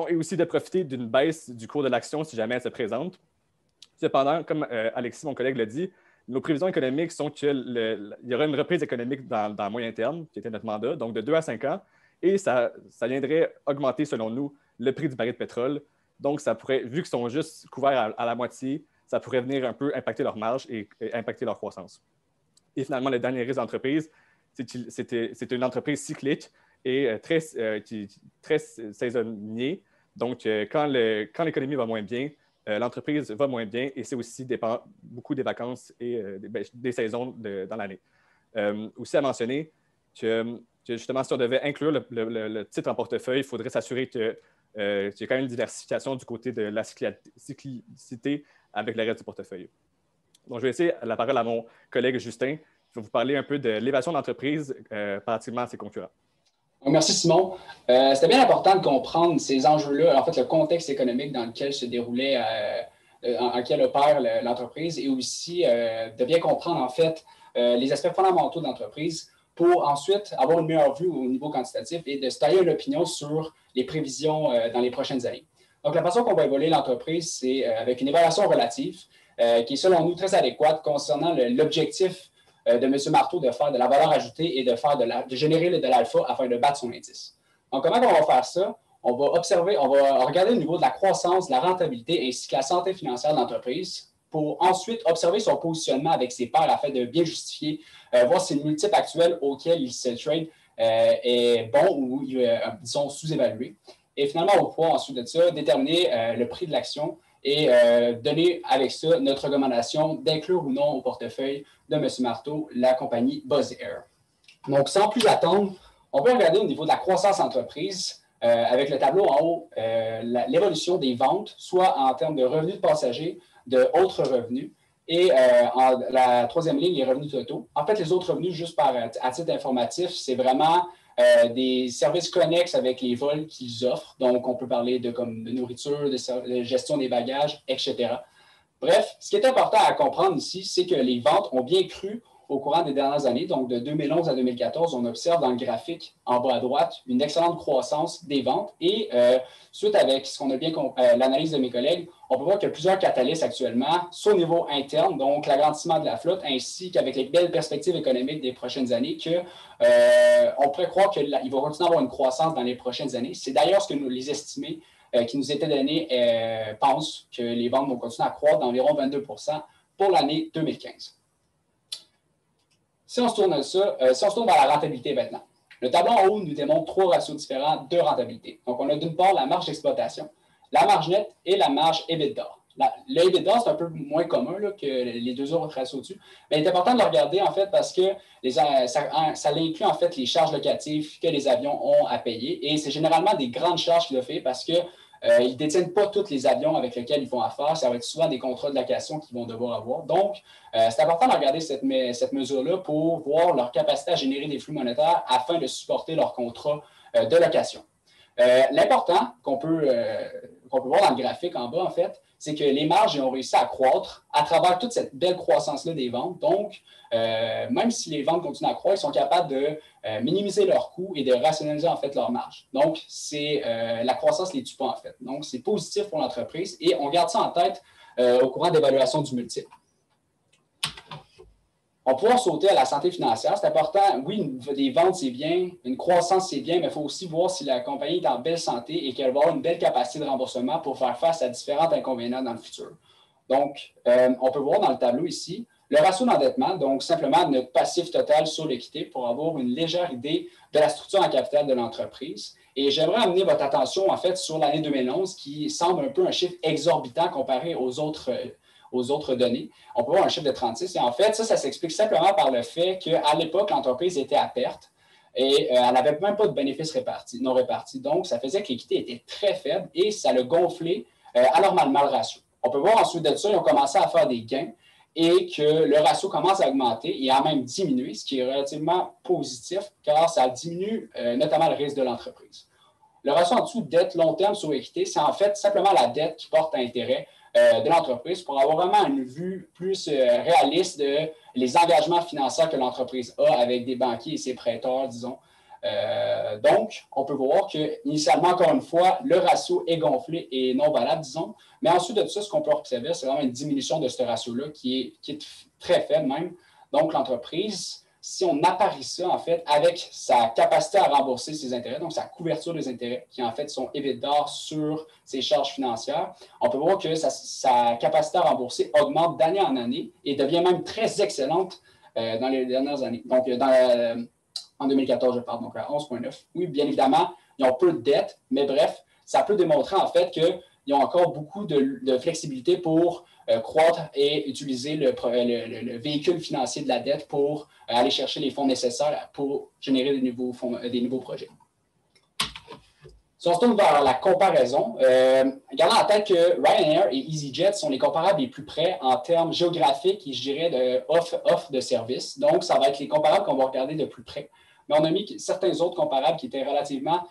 Et aussi de profiter d'une baisse du cours de l'action si jamais elle se présente. Cependant, comme Alexis, mon collègue, l'a dit, nos prévisions économiques sont qu'il y aura une reprise économique dans le moyen terme, qui était notre mandat, donc de 2 à 5 ans, et ça viendrait augmenter, selon nous, le prix du baril de pétrole. Donc, ça pourrait, vu qu'ils sont juste couverts à la moitié, ça pourrait venir un peu impacter leur marge et impacter leur croissance. Et finalement, le dernier risque d'entreprise, c'est une entreprise cyclique et très saisonnier. Donc, quand l'économie va moins bien, l'entreprise va moins bien et c'est aussi dépend beaucoup des vacances et des saisons dans l'année. Aussi à mentionner que justement, si on devait inclure le titre en portefeuille, il faudrait s'assurer qu'il y a quand même une diversification du côté de la cyclicité avec le reste du portefeuille. Donc, je vais laisser la parole à mon collègue Justin qui va vous parler un peu de l'évaluation d'entreprise relativement à ses concurrents. Merci, Simon. C'était bien important de comprendre ces enjeux-là, en fait, le contexte économique dans lequel se déroulait, en lequel opère l'entreprise et aussi de bien comprendre, en fait, les aspects fondamentaux de l'entreprise pour ensuite avoir une meilleure vue au niveau quantitatif et de se tailler une opinion sur les prévisions dans les prochaines années. Donc, la façon qu'on va évaluer l'entreprise, c'est avec une évaluation relative qui est, selon nous, très adéquate concernant l'objectif de M. Marteau de faire de la valeur ajoutée et de générer de l'alpha afin de battre son indice. Donc, comment on va faire ça? On va regarder au niveau de la croissance, de la rentabilité ainsi que la santé financière de l'entreprise pour ensuite observer son positionnement avec ses pairs afin de bien justifier, voir si le multiple actuel auquel il se trade est bon ou, disons, sous-évalué. Et finalement, on va pouvoir ensuite de ça déterminer le prix de l'action et donner avec ça notre recommandation d'inclure ou non au portefeuille de M. Marteau la compagnie BuzzAir. Donc, sans plus attendre, on peut regarder au niveau de la croissance entreprise avec le tableau en haut, l'évolution des ventes, soit en termes de revenus de passagers, de autres revenus, et en la troisième ligne, les revenus totaux. En fait, les autres revenus, juste à titre informatif, c'est vraiment des services connexes avec les vols qu'ils offrent. Donc, on peut parler de nourriture, de gestion des bagages, etc. Bref, ce qui est important à comprendre ici, c'est que les ventes ont bien cru au courant des dernières années. Donc, de 2011 à 2014, on observe dans le graphique en bas à droite une excellente croissance des ventes. Et suite avec ce qu'on a bien l'analyse de mes collègues, on peut voir qu'il y a plusieurs catalystes actuellement, soit au niveau interne, donc l'agrandissement de la flotte, ainsi qu'avec les belles perspectives économiques des prochaines années, on pourrait croire qu'il va continuer à avoir une croissance dans les prochaines années. C'est d'ailleurs ce que les estimés qui nous étaient donnés pensent que les ventes vont continuer à croître d'environ 22 % pour l'année 2015. Si on se tourne vers la rentabilité maintenant, le tableau en haut nous démontre 3 ratios différents de rentabilité. Donc, on a d'une part la marge d'exploitation, la marge nette et la marge EBITDA. Le EBITDA, c'est un peu moins commun là, que les deux autres ratios au-dessus, mais il est important de le regarder en fait parce que ça inclut en fait les charges locatives que les avions ont à payer et c'est généralement des grandes charges qu'il a fait parce que ils ne détiennent pas tous les avions avec lesquels ils font affaire. Ça va être souvent des contrats de location qu'ils vont devoir avoir. Donc, c'est important de regarder cette mesure-là pour voir leur capacité à générer des flux monétaires afin de supporter leur contrat de location. L'important qu'on peut voir dans le graphique en bas, en fait, c'est que les marges ont réussi à croître à travers toute cette belle croissance-là des ventes. Donc, même si les ventes continuent à croître, ils sont capables de minimiser leurs coûts et de rationaliser en fait leurs marges. Donc, la croissance ne les tue pas en fait. Donc, c'est positif pour l'entreprise et on garde ça en tête au courant d'évaluation du multiple. On pourra sauter à la santé financière. C'est important. Oui, des ventes, c'est bien. Une croissance, c'est bien, mais il faut aussi voir si la compagnie est en belle santé et qu'elle va avoir une belle capacité de remboursement pour faire face à différents inconvénients dans le futur. Donc, on peut voir dans le tableau ici le ratio d'endettement, donc simplement notre passif total sur l'équité pour avoir une légère idée de la structure en capital de l'entreprise. Et j'aimerais amener votre attention, en fait, sur l'année 2011 qui semble un peu un chiffre exorbitant comparé aux autres données. On peut voir un chiffre de 36. Et en fait, ça s'explique simplement par le fait qu'à l'époque, l'entreprise était à perte et elle n'avait même pas de bénéfices non répartis. Donc, ça faisait que l'équité était très faible et ça l'a gonflé anormalement le ratio. On peut voir ensuite de ça, ils ont commencé à faire des gains et que le ratio commence à augmenter et a même diminué, ce qui est relativement positif car ça diminue notamment le risque de l'entreprise. Le ratio en dessous de dette long terme sur équité, c'est en fait simplement la dette qui porte intérêt de l'entreprise pour avoir vraiment une vue plus réaliste de les engagements financiers que l'entreprise a avec des banquiers et ses prêteurs, disons. Donc, on peut voir qu'initialement, encore une fois, le ratio est gonflé et non valable, disons. Mais ensuite de ça, ce qu'on peut observer, c'est vraiment une diminution de ce ratio-là qui est très faible même. Donc, l'entreprise, si on apparie ça, en fait, avec sa capacité à rembourser ses intérêts, donc sa couverture des intérêts, qui en fait sont EBITDA sur ses charges financières, on peut voir que sa capacité à rembourser augmente d'année en année et devient même très excellente dans les dernières années. Donc, en 2014, je parle, donc à 11,9. Oui, bien évidemment, ils ont peu de dettes, mais bref, ça peut démontrer en fait qu'ils ont encore beaucoup de flexibilité pour croître et utiliser le véhicule financier de la dette pour aller chercher les fonds nécessaires pour générer des nouveaux projets. Si on se tourne vers la comparaison, gardons en tête que Ryanair et EasyJet sont les comparables les plus près en termes géographiques et je dirais d'offres de services. Donc, ça va être les comparables qu'on va regarder de plus près. Mais on a mis certains autres comparables qui étaient relativement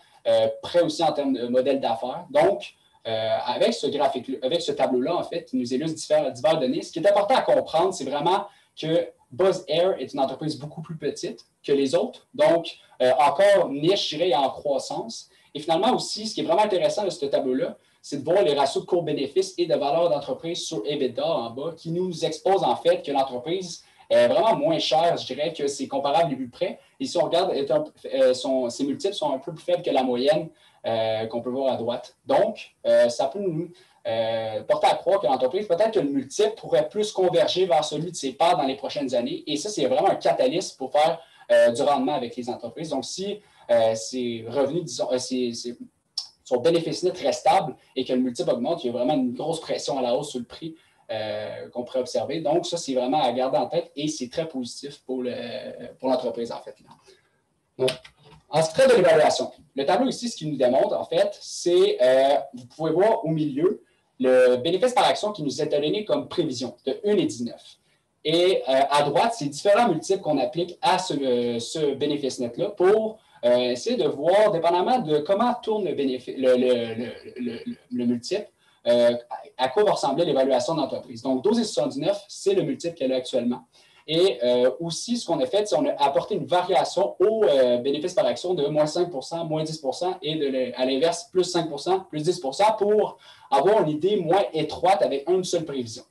près aussi en termes de modèle d'affaires. Donc, avec ce tableau-là, en fait, qui nous illustre diverses données, ce qui est important à comprendre, c'est vraiment que BuzzAir est une entreprise beaucoup plus petite que les autres. Donc, encore niche, je dirais, et en croissance. Et finalement aussi, ce qui est vraiment intéressant de ce tableau-là, c'est de voir les ratios de court-bénéfice et de valeur d'entreprise sur EBITDA en bas, qui nous expose en fait que l'entreprise est vraiment moins chère, je dirais, que ses comparables les plus près. Et si on regarde, ses multiples sont un peu plus faibles que la moyenne qu'on peut voir à droite. Donc, ça peut nous porter à croire que l'entreprise, peut-être que le multiple pourrait plus converger vers celui de ses pairs dans les prochaines années. Et ça, c'est vraiment un catalyste pour faire du rendement avec les entreprises. Donc, si ces revenus, disons, son bénéfice net reste stable et que le multiple augmente, il y a vraiment une grosse pression à la hausse sur le prix qu'on pourrait observer. Donc, ça, c'est vraiment à garder en tête et c'est très positif pour l'entreprise, en fait. Donc, en ce qui est de l'évaluation, le tableau ici, ce qu'il nous démontre, en fait, c'est, vous pouvez voir au milieu, le bénéfice par action qui nous est donné comme prévision de 1,19. Et à droite, c'est différents multiples qu'on applique à ce bénéfice net-là pour essayer de voir, dépendamment de comment tourne le multiple, à quoi va ressembler l'évaluation d'entreprise. Donc, 12,79, c'est le multiple qu'elle a actuellement. Et aussi, ce qu'on a fait, c'est qu'on a apporté une variation au bénéfice par action de moins 5 moins 10 et à l'inverse, plus 5 plus 10 pour avoir une idée moins étroite avec une seule prévision.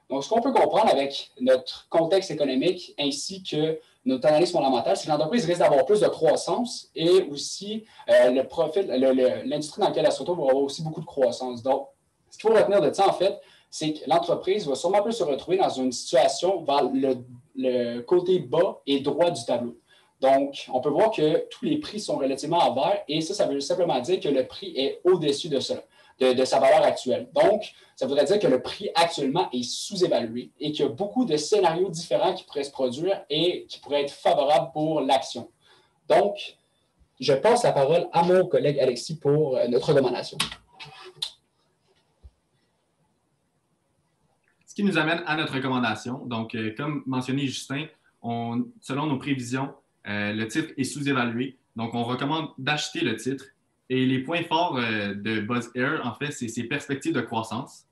Donc, ce qu'on peut comprendre avec notre contexte économique ainsi que notre analyse fondamentale, c'est que l'entreprise risque d'avoir plus de croissance et aussi l'industrie dans laquelle elle se retrouve va avoir aussi beaucoup de croissance. Donc, ce qu'il faut retenir de ça, en fait, c'est que l'entreprise va sûrement plus se retrouver dans une situation vers le côté bas et droit du tableau. Donc, on peut voir que tous les prix sont relativement en vert et ça veut simplement dire que le prix est au-dessus de ça, de sa valeur actuelle. Donc, ça voudrait dire que le prix actuellement est sous-évalué et qu'il y a beaucoup de scénarios différents qui pourraient se produire et qui pourraient être favorables pour l'action. Donc, je passe la parole à mon collègue Alexis pour notre recommandation. Ce qui nous amène à notre recommandation. Donc, comme mentionné Justin, selon nos prévisions, le titre est sous-évalué. Donc, on recommande d'acheter le titre. Et les points forts de Buzz Air, en fait, c'est ses perspectives de croissance.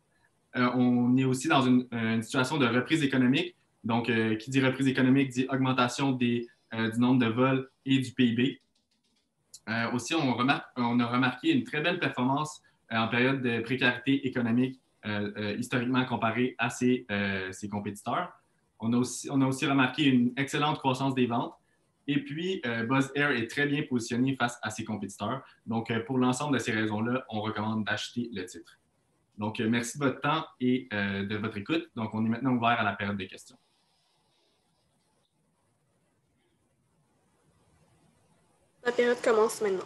On est aussi dans une situation de reprise économique. Donc, qui dit reprise économique dit augmentation du nombre de vols et du PIB. Aussi, on a remarqué une très belle performance en période de précarité économique historiquement comparé à ses compétiteurs. On a aussi remarqué une excellente croissance des ventes. Et puis, Buzz Air est très bien positionné face à ses compétiteurs. Donc, pour l'ensemble de ces raisons-là, on recommande d'acheter le titre. Donc, merci de votre temps et de votre écoute. Donc, on est maintenant ouvert à la période des questions. La période commence maintenant.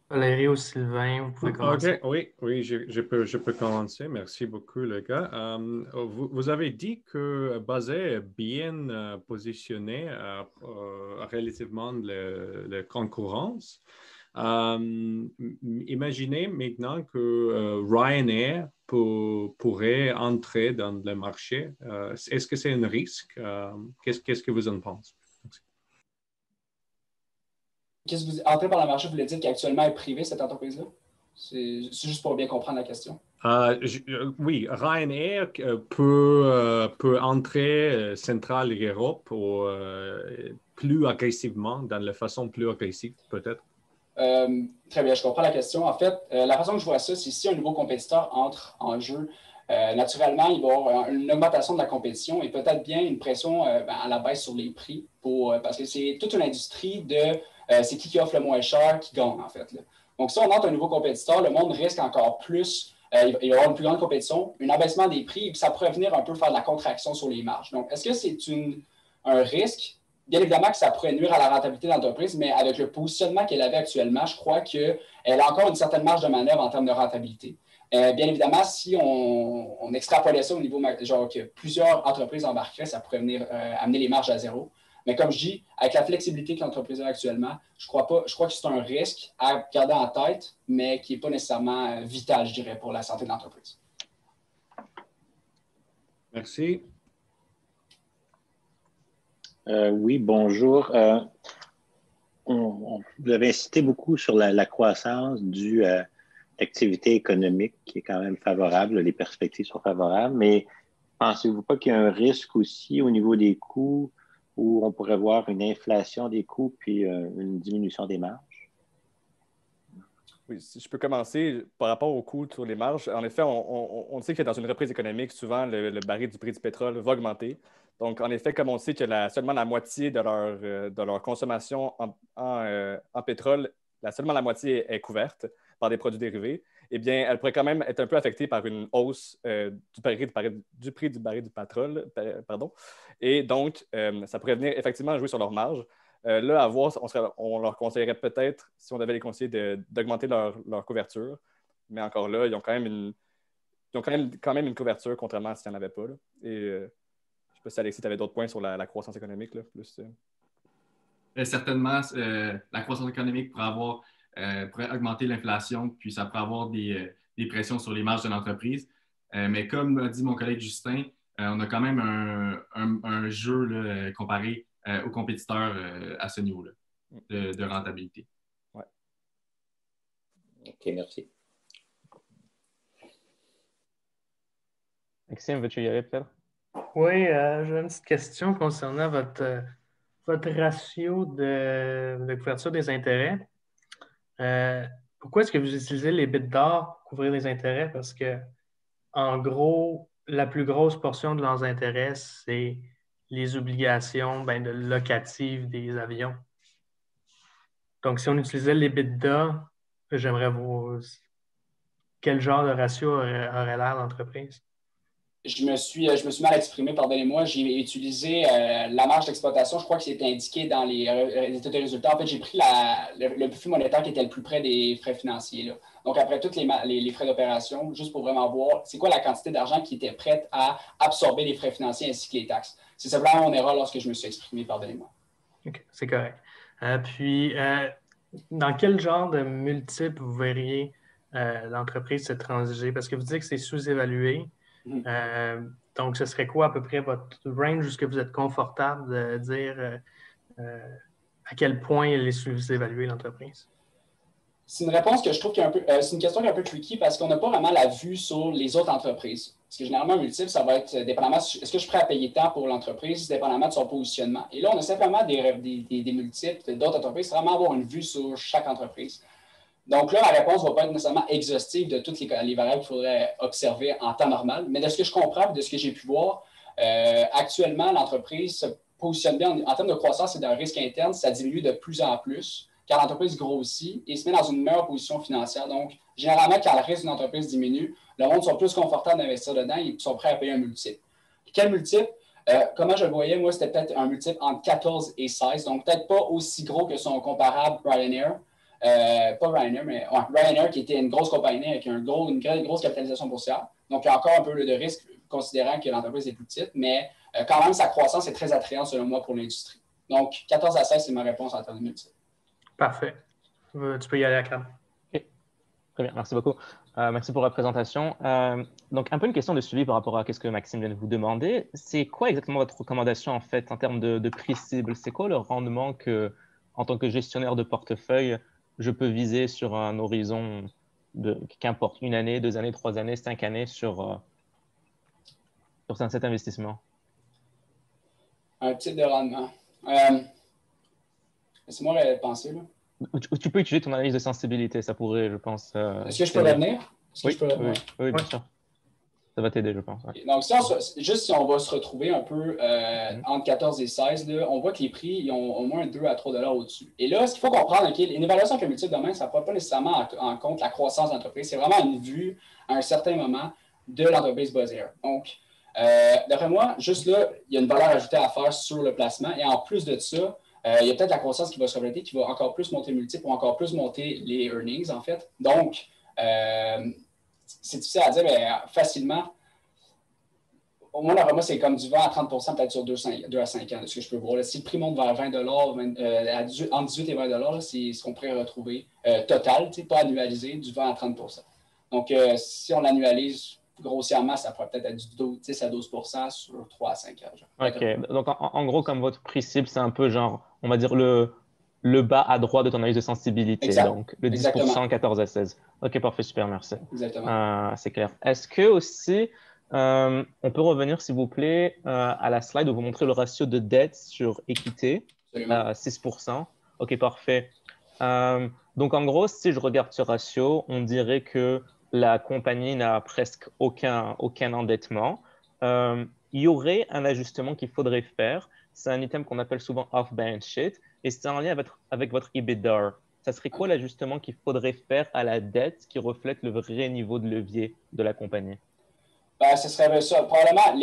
Valérie ou Sylvain, vous pouvez commencer. OK, oui, je peux commencer. Merci beaucoup, les gars. Vous avez dit que Buzz Air est bien positionné relativement la concurrence. Imaginez maintenant que Ryanair pourrait entrer dans le marché. Est-ce que c'est un risque? Qu'est-ce que vous en pensez? Qu'est-ce que vous entrez par le marché, vous voulez dire qu'actuellement est privée, cette entreprise-là? C'est juste pour bien comprendre la question. Oui, Ryanair peut entrer Central Europe plus agressivement, dans la façon plus agressive, peut-être. Très bien, je comprends la question. En fait, la façon que je vois ça, c'est si un nouveau compétiteur entre en jeu, naturellement, il va y avoir une augmentation de la compétition et peut-être bien une pression à la baisse sur les prix parce que c'est toute une industrie de c'est qui offre le moins cher qui gagne, en fait. Là. Donc, si on entre un nouveau compétiteur, le monde risque encore plus. Il va y avoir une plus grande compétition, un abaissement des prix, et puis ça pourrait venir un peu faire de la contraction sur les marges. Donc, est-ce que c'est un risque? Bien évidemment que ça pourrait nuire à la rentabilité de l'entreprise, mais avec le positionnement qu'elle avait actuellement, je crois qu'elle a encore une certaine marge de manœuvre en termes de rentabilité. Bien évidemment, si on extrapolait ça au niveau genre que plusieurs entreprises embarqueraient, ça pourrait venir amener les marges à zéro. Mais comme je dis, avec la flexibilité que l'entreprise a actuellement, je crois que c'est un risque à garder en tête, mais qui n'est pas nécessairement vital, je dirais, pour la santé de l'entreprise. Merci. Oui, bonjour. Vous avez insisté beaucoup sur la croissance due à l'activité économique qui est quand même favorable. Les perspectives sont favorables, mais pensez-vous pas qu'il y a un risque aussi au niveau des coûts où on pourrait voir une inflation des coûts puis une diminution des marges? Oui, si je peux commencer par rapport aux coûts sur les marges. En effet, on sait que dans une reprise économique, souvent, le baril du prix du pétrole va augmenter. Donc, en effet, comme on sait que seulement la moitié de leur consommation en pétrole, seulement la moitié est couverte. par des produits dérivés, eh bien, elle pourrait quand même être un peu affectée par une hausse du prix du baril du pétrole. Pardon. Et donc, ça pourrait venir effectivement jouer sur leur marge. Là, à voir, on leur conseillerait peut-être, si on devait les conseiller, d'augmenter leur couverture. Mais encore là, ils ont quand même une couverture, contrairement à s'il n'y en avait pas. Là. Et je ne sais pas si Alexis, tu avais d'autres points sur la croissance économique. Là, plus, Certainement, la croissance économique pourrait augmenter l'inflation, puis ça pourrait avoir des pressions sur les marges de l'entreprise. Mais comme a dit mon collègue Justin, on a quand même un jeu là, comparé aux compétiteurs à ce niveau-là de rentabilité. Ouais. OK, merci. Maxime, veux-tu y aller peut-être? Oui, j'ai une petite question concernant votre ratio de couverture des intérêts. Pourquoi est-ce que vous utilisez les bits d'or pour couvrir les intérêts? Parce que, en gros, la plus grosse portion de leurs intérêts, c'est les obligations locatives des avions. Donc, si on utilisait les bits d'or, j'aimerais voir quel genre de ratio aurait l'air l'entreprise. Je me suis mal exprimé, pardonnez-moi. J'ai utilisé la marge d'exploitation. Je crois que c'était indiqué dans les états de résultats. En fait, j'ai pris le flux monétaire qui était le plus près des frais financiers. Là. Donc, après tous les frais d'opération, juste pour vraiment voir c'est quoi la quantité d'argent qui était prête à absorber les frais financiers ainsi que les taxes. C'est simplement mon erreur lorsque je me suis exprimé, pardonnez-moi. OK, c'est correct. Puis, dans quel genre de multiple vous verriez l'entreprise se transiger? Parce que vous dites que c'est sous-évalué. Donc, ce serait quoi à peu près votre range où vous êtes confortable de dire à quel point elle est sous-évaluée, l'entreprise? C'est une réponse que je trouve c'est une question qui est un peu tricky parce qu'on n'a pas vraiment la vue sur les autres entreprises. Parce que généralement, un multiple, ça va être dépendamment, est-ce que je suis prêt à payer tant pour l'entreprise, dépendamment de son positionnement. Et là, on a simplement des multiples d'autres entreprises, vraiment avoir une vue sur chaque entreprise. Donc là, ma réponse ne va pas être nécessairement exhaustive de toutes les variables qu'il faudrait observer en temps normal, mais de ce que je comprends et de ce que j'ai pu voir, actuellement, l'entreprise se positionne bien en termes de croissance et d'un risque interne, ça diminue de plus en plus, car l'entreprise grossit et se met dans une meilleure position financière. Donc, généralement, quand le risque d'une entreprise diminue, le monde sont plus confortables d'investir dedans et sont prêts à payer un multiple. Quel multiple? Comment je le voyais, moi, c'était peut-être un multiple entre 14 et 16, donc peut-être pas aussi gros que son comparable Ryanair. Pas Ryanair, mais Ryanair qui était une grosse compagnie avec une grosse capitalisation boursière. Donc, il y a encore un peu de risque considérant que l'entreprise est plus petite, mais quand même, sa croissance est très attrayante selon moi pour l'industrie. Donc, 14 à 16, c'est ma réponse en termes de multiples. Parfait. Tu peux y aller à Cam. Okay. Très bien, merci beaucoup. Merci pour la présentation. Donc, un peu une question de suivi par rapport à ce que Maxime vient de vous demander. C'est quoi exactement votre recommandation en fait en termes de prix cible? C'est quoi le rendement que, en tant que gestionnaire de portefeuille, je peux viser sur un horizon de, qu'importe, 1 année, 2 années, 3 années, 5 années sur cet investissement? Un type de rendement. Laissez-moi penser. Là. Tu peux utiliser ton analyse de sensibilité, ça pourrait, je pense. Est-ce que je peux revenir? Oui, bien sûr. Ça va t'aider, je pense. Ouais. Donc, si on va se retrouver un peu entre 14 et 16, là, on voit que les prix ils ont au moins 2 à 3 $ au-dessus. Et là, ce qu'il faut comprendre, une évaluation avec un multiple de main, ça ne prend pas nécessairement en compte la croissance de l'entreprise. C'est vraiment une vue à un certain moment de l'entreprise buzzée. Donc, d'après moi, juste là, il y a une valeur ajoutée à faire sur le placement. Et en plus de ça, il y a peut-être la croissance qui va se refléter, qui va encore plus monter le multiple ou encore plus monter les earnings, en fait. Donc, c'est difficile à dire, mais facilement, au moins, d'après moi, c'est comme du 20 à 30 % peut-être sur 2 à 5 ans, de ce que je peux voir. Là, si le prix monte vers 20 $, entre 18 et 20 $, c'est ce qu'on pourrait retrouver total, pas annualisé, du 20 à 30 %. Donc, si on l'annualise grossièrement, ça pourrait peut-être être du 10 à 12 % sur 3 à 5 ans. OK. Donc, en gros, comme votre prix cible, c'est un peu genre, on va dire le bas à droite de ton analyse de sensibilité. Exact. Donc, le 10 %, 14 à 16. OK, parfait, super, merci. Exactement. C'est clair. Est-ce que aussi, on peut revenir, s'il vous plaît, à la slide où vous montrez le ratio de dette sur équité, 6 %. OK, parfait. Donc, en gros, si je regarde ce ratio, on dirait que la compagnie n'a presque aucun endettement. Il y aurait un ajustement qu'il faudrait faire. C'est un item qu'on appelle souvent off-balance sheet et c'est en lien avec votre EBITDA. ça serait quoi l'ajustement qu'il faudrait faire à la dette qui reflète le vrai niveau de levier de la compagnie? Ben, ce serait ça. Probablement,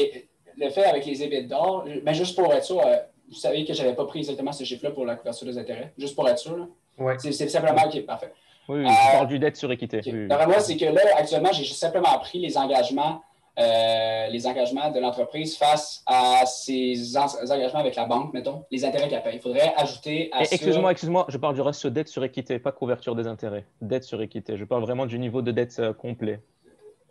le fait avec les EBITDA, mais juste pour être sûr, vous savez que je n'avais pas pris exactement ce chiffre-là pour la couverture des intérêts, juste pour être sûr. Là. Ouais. C'est simplement, OK, parfait. Oui, je parle du dette sur équité. Okay. Oui. D'après moi, c'est que là, actuellement, j'ai juste simplement pris les engagements de l'entreprise face à ses engagements avec la banque, mettons, les intérêts qu'elle paye. Il faudrait ajouter à ça... Excuse-moi, je parle du ratio dette sur équité, pas couverture des intérêts. Dette sur équité. Je parle vraiment du niveau de dette complet.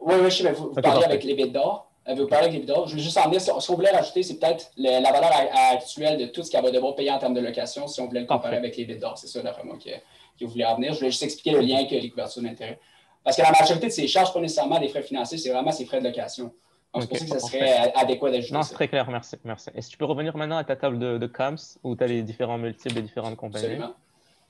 Oui, je sais, mais vous parlez avec les EBITDA. Vous parlez avec les EBITDA. Je veux juste en dire, si on voulait rajouter, c'est peut-être la valeur actuelle de tout ce qu'elle va devoir payer en termes de location si on voulait le comparer avec les EBITDA. C'est ça, d'après moi, que vous voulez en venir. Je voulais juste expliquer le lien avec les couvertures d'intérêt. Parce que la majorité de ces charges, pas nécessairement des frais financiers, c'est vraiment ces frais de location. Donc, c'est pour ça que ça serait adéquat d'ajouter ça. Non, c'est très clair, merci. Est-ce que tu peux revenir maintenant à ta table de CAMS où tu as les différents multiples des différentes compagnies? Absolument.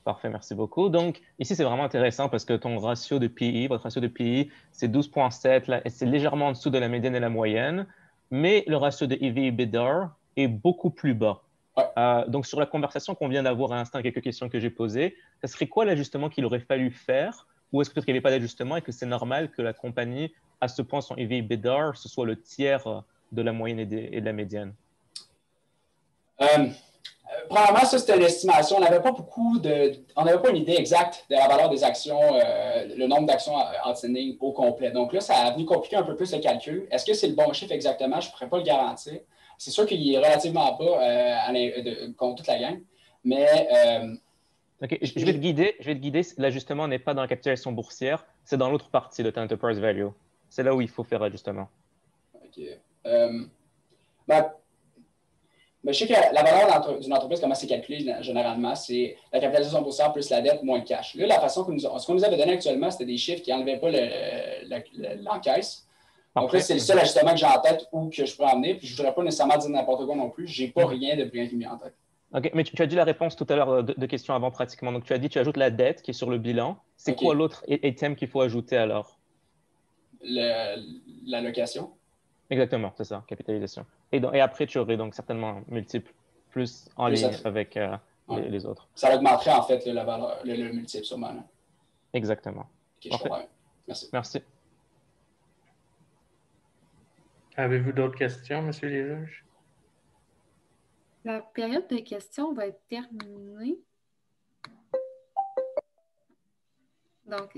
Parfait, merci beaucoup. Donc, ici, c'est vraiment intéressant parce que ton ratio de PI, votre ratio de PI, c'est 12,7, et c'est légèrement en dessous de la médiane et la moyenne, mais le ratio de EV/EBITDA est beaucoup plus bas. Ouais. Donc, sur la conversation qu'on vient d'avoir à l'instant, quelques questions que j'ai posées, ça serait quoi l'ajustement qu'il aurait fallu faire? Ou est-ce que peut-être qu'il n'y avait pas d'ajustement et que c'est normal que la compagnie, à ce point, son EV/EBITDA, ce soit le tiers de la moyenne et de la médiane? Probablement, ça, c'était une estimation. On n'avait pas une idée exacte de la valeur des actions, le nombre d'actions outstanding au complet. Donc là, ça a venu compliquer un peu plus le calcul. Est-ce que c'est le bon chiffre exactement? Je ne pourrais pas le garantir. C'est sûr qu'il est relativement bas contre toute la gang, mais... OK, je vais te guider. L'ajustement n'est pas dans la capitalisation boursière, c'est dans l'autre partie de ta enterprise value. C'est là où il faut faire l'ajustement. OK. Mais je sais que la valeur d'une entreprise, comment c'est calculé généralement, c'est la capitalisation boursière plus la dette moins le cash. Là, la façon ce qu'on nous avait donné actuellement, c'était des chiffres qui n'enlevaient pas l'encaisse. Donc là, c'est le seul ajustement que j'ai en tête ou que je peux emmener. Puis je ne voudrais pas nécessairement dire n'importe quoi non plus. Je n'ai pas rien de bien qui mis en tête. OK, mais tu as dit la réponse tout à l'heure de questions avant pratiquement. Donc tu as dit tu ajoutes la dette qui est sur le bilan. C'est quoi l'autre item qu'il faut ajouter alors? La location. Exactement, c'est ça, capitalisation. Et après, tu aurais donc certainement multiple plus en ligne avec les autres. Ça augmenterait en fait la valeur, le multiple sûrement. Là. Exactement. Okay, je comprends. Merci. Merci. Avez-vous d'autres questions, messieurs les juges? La période de questions va être terminée. Donc,